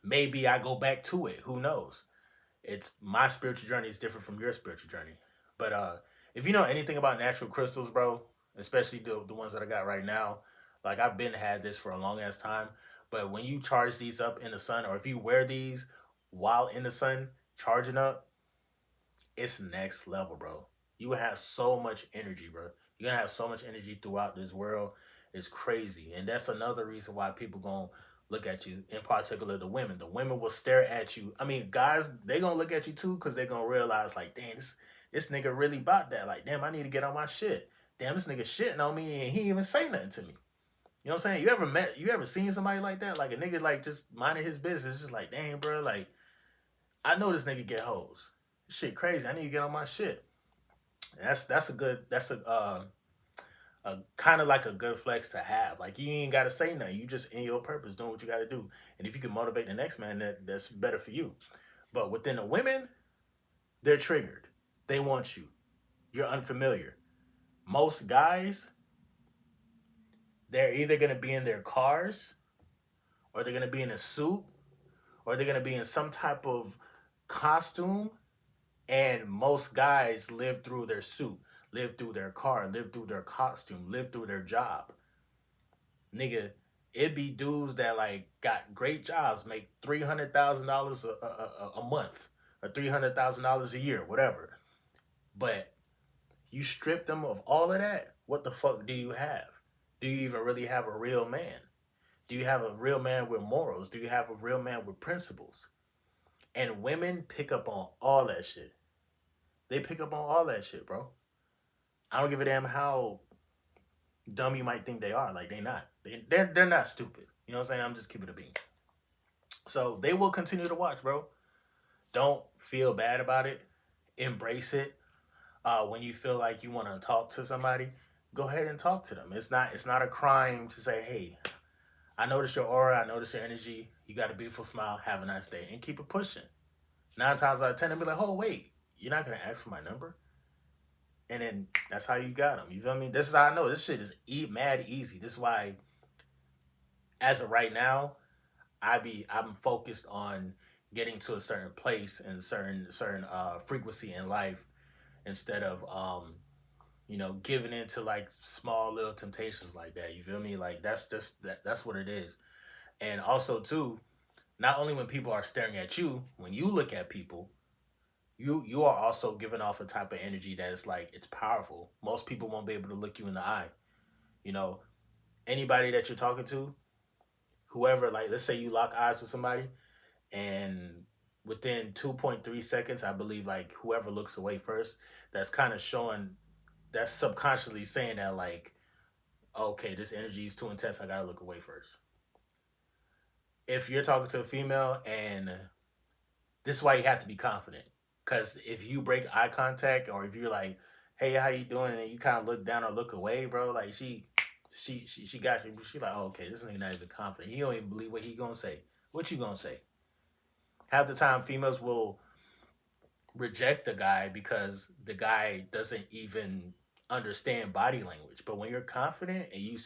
maybe I go back to it. Who knows? It's my spiritual journey is different from your spiritual journey. But if you know anything about natural crystals, bro, especially the ones that I got right now, like I've been had this for a long ass time. But when you charge these up in the sun, or if you wear these while in the sun, charging up, it's next level, bro. You have so much energy, bro. You're gonna have so much energy throughout this world. It's crazy. And that's another reason why people gonna look at you, in particular the women. The women will stare at you. I mean, guys, they gonna look at you too, because they gonna realize, like, damn, this nigga really bought that. Like, damn, I need to get on my shit. Damn, this nigga shitting on me and he even say nothing to me. You know what I'm saying? You ever seen somebody like that? Like a nigga like just minding his business, just like, damn, bro, like I know this nigga get hoes. Shit crazy. I need to get on my shit. That's a good a kind of like a good flex to have. Like you ain't gotta say nothing. You just in your purpose doing what you gotta do. And if you can motivate the next man, that's better for you. But within the women, they're triggered. They want you. You're unfamiliar. Most guys, they're either gonna be in their cars, or they're gonna be in a suit, or they're gonna be in some type of costume. And most guys live through their suit, live through their car, live through their costume, live through their job. Nigga, it be dudes that like got great jobs, make $300,000 a month, or $300,000 a year, whatever. But you strip them of all of that, what the fuck do you have? Do you even really have a real man? Do you have a real man with morals? Do you have a real man with principles? And women pick up on all that shit. They pick up on all that shit, bro. I don't give a damn how dumb you might think they are. Like they not. They're not stupid. You know what I'm saying? I'm just keeping it a bean. So they will continue to watch, bro. Don't feel bad about it. Embrace it. When you feel like you want to talk to somebody, go ahead and talk to them. It's not a crime to say, hey, I notice your aura, I notice your energy. You got a beautiful smile. Have a nice day, and keep it pushing. 9 times out of 10, they'll be like, oh wait, you're not gonna ask for my number. And then that's how you got them. You feel me? This is how I know this shit is mad easy. This is why, as of right now, I'm focused on getting to a certain place and certain frequency in life, instead of giving into like small little temptations like that. You feel me? Like that's just that's what it is. And also too, not only when people are staring at you, when you look at people, you are also giving off a type of energy that is like it's powerful. Most people won't be able to look you in the eye. You know, anybody that you're talking to, whoever, like let's say you lock eyes with somebody, and within 2.3 seconds, I believe like whoever looks away first, that's kind of showing, that's subconsciously saying that like, okay, this energy is too intense. I gotta look away first. If you're talking to a female, and this is why you have to be confident, because if you break eye contact, or if you're like, "Hey, how you doing?" and you kind of look down or look away, bro, like she got you. She like, oh, okay, this nigga not even confident. He don't even believe what he gonna say. What you gonna say? Half the time, females will reject the guy because the guy doesn't even understand body language. But when you're confident and you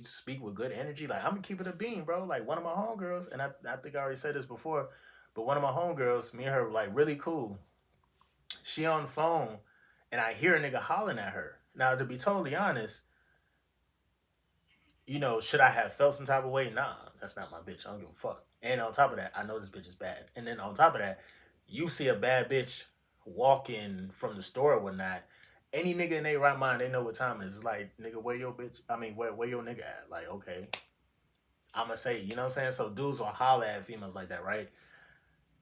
speak with good energy, like I'm gonna keep it a beam, bro. Like one of my homegirls, and I think I already said this before, but one of my homegirls, me and her, like really cool. She on the phone, and I hear a nigga hollering at her. Now, to be totally honest, should I have felt some type of way? Nah, that's not my bitch. I don't give a fuck. And on top of that, I know this bitch is bad. And then on top of that, you see a bad bitch walking from the store or whatnot. Any nigga in their right mind, they know what time it is. It's like, nigga, where your bitch? I mean, where your nigga at? Like, okay, I'ma say, you know what I'm saying? So dudes will holler at females like that, right?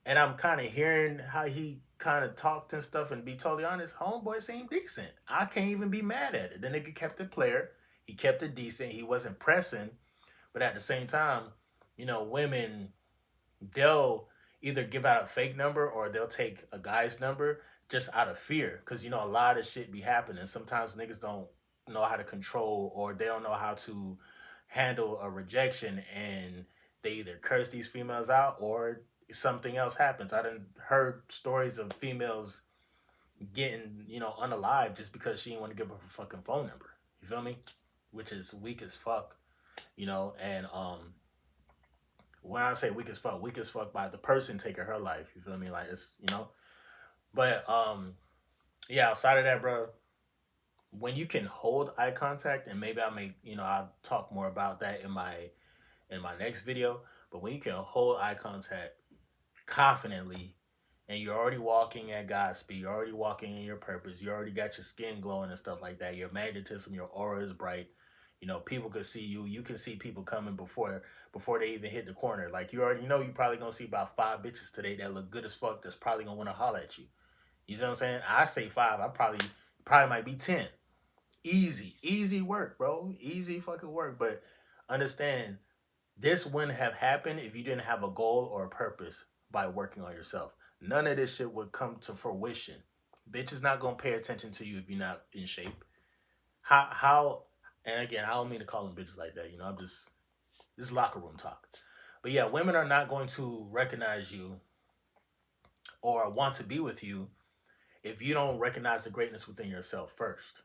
And I'm kind of hearing how he kind of talked and stuff. And be totally honest, homeboy seemed decent. I can't even be mad at it. The nigga kept it player. He kept it decent. He wasn't pressing. But at the same time, women, they'll either give out a fake number or they'll take a guy's number just out of fear. Because, a lot of shit be happening. Sometimes niggas don't know how to control, or they don't know how to handle a rejection, and they either curse these females out or something else happens. I done heard stories of females getting, unalive just because she didn't want to give up her fucking phone number. You feel me? Which is weak as fuck, and when I say weak as fuck by the person taking her life. You feel me? Like, it's. But yeah, outside of that, bro, when you can hold eye contact, and maybe I'll talk more about that in my next video. But when you can hold eye contact confidently, and you're already walking at Godspeed, you're already walking in your purpose, you already got your skin glowing and stuff like that, your magnetism, your aura is bright. People could see you. You can see people coming before they even hit the corner. Like, you already know you probably gonna see about 5 bitches today that look good as fuck. That's probably gonna want to holler at you. You know what I'm saying? I say 5. I probably might be 10. Easy work, bro. Easy fucking work. But understand, this wouldn't have happened if you didn't have a goal or a purpose by working on yourself. None of this shit would come to fruition. Bitch is not gonna pay attention to you if you're not in shape. How and again, I don't mean to call them bitches like that, I'm just, this is locker room talk. But yeah, women are not going to recognize you or want to be with you if you don't recognize the greatness within yourself first.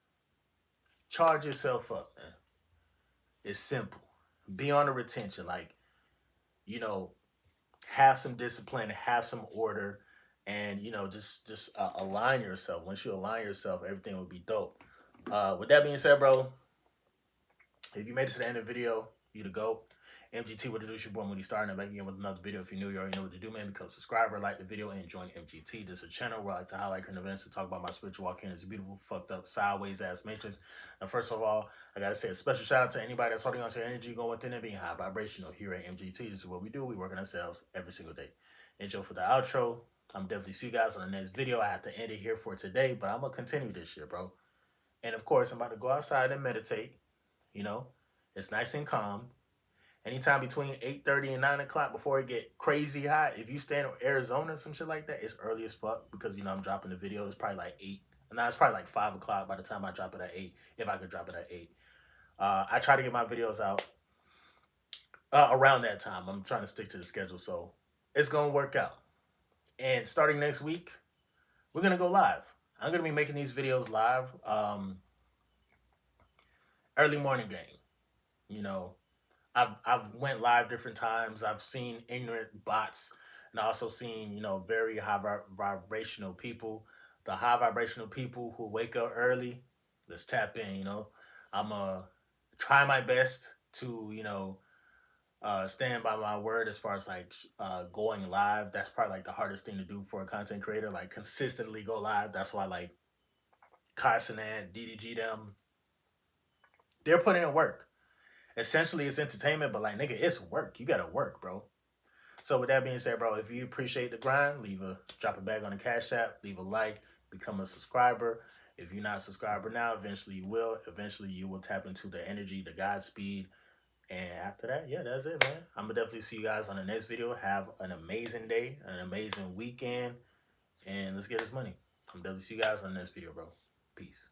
Charge yourself up, man. It's simple. Be on the retention. Like, you know, have some discipline, have some order, and just align yourself. Once you align yourself, everything will be dope. With that being said, bro, if you made it to the end of the video, you to go. MGT, what to do? It's your boy Moody, starting back again with another video. If you're new, you already know what to do, man. Become a subscriber, like the video, and join MGT. This is a channel where I like to highlight current events and talk about my spiritual walk in. It's a beautiful, fucked up, sideways ass matrix. Now, first of all, I gotta say a special shout out to anybody that's holding on to your energy, going within and being high vibrational here at MGT. This is what we do. We work on ourselves every single day. Enjoy for the outro. I'm definitely see you guys on the next video. I have to end it here for today, but I'm gonna continue this shit, bro. And of course, I'm about to go outside and meditate. You know, it's nice and calm. Anytime between 8:30 and 9 o'clock before it get crazy hot. If you stay in Arizona, some shit like that, it's early as fuck because, I'm dropping the video. It's probably like 8. Now, it's probably like 5 o'clock by the time I drop it at 8, if I could drop it at 8. I try to get my videos out around that time. I'm trying to stick to the schedule, so it's going to work out. And starting next week, we're going to go live. I'm going to be making these videos live. Early morning game, I've went live different times. I've seen ignorant bots, and I also seen very high vibrational people. The high vibrational people who wake up early. Let's tap in. I'm gonna try my best to stand by my word as far as like going live. That's probably like the hardest thing to do for a content creator. Like consistently go live. That's why like Kai Cenat, DDG them, they're putting in work. Essentially, it's entertainment, but like, nigga, it's work. You gotta work, bro. So with that being said, bro, if you appreciate the grind, drop a bag on the Cash App, leave a like, become a subscriber. If you're not a subscriber now, eventually you will. Eventually you will tap into the energy, the Godspeed. And after that, yeah, that's it, man. I'm gonna definitely see you guys on the next video. Have an amazing day, an amazing weekend, and let's get this money. I'm definitely see you guys on the next video, bro. Peace.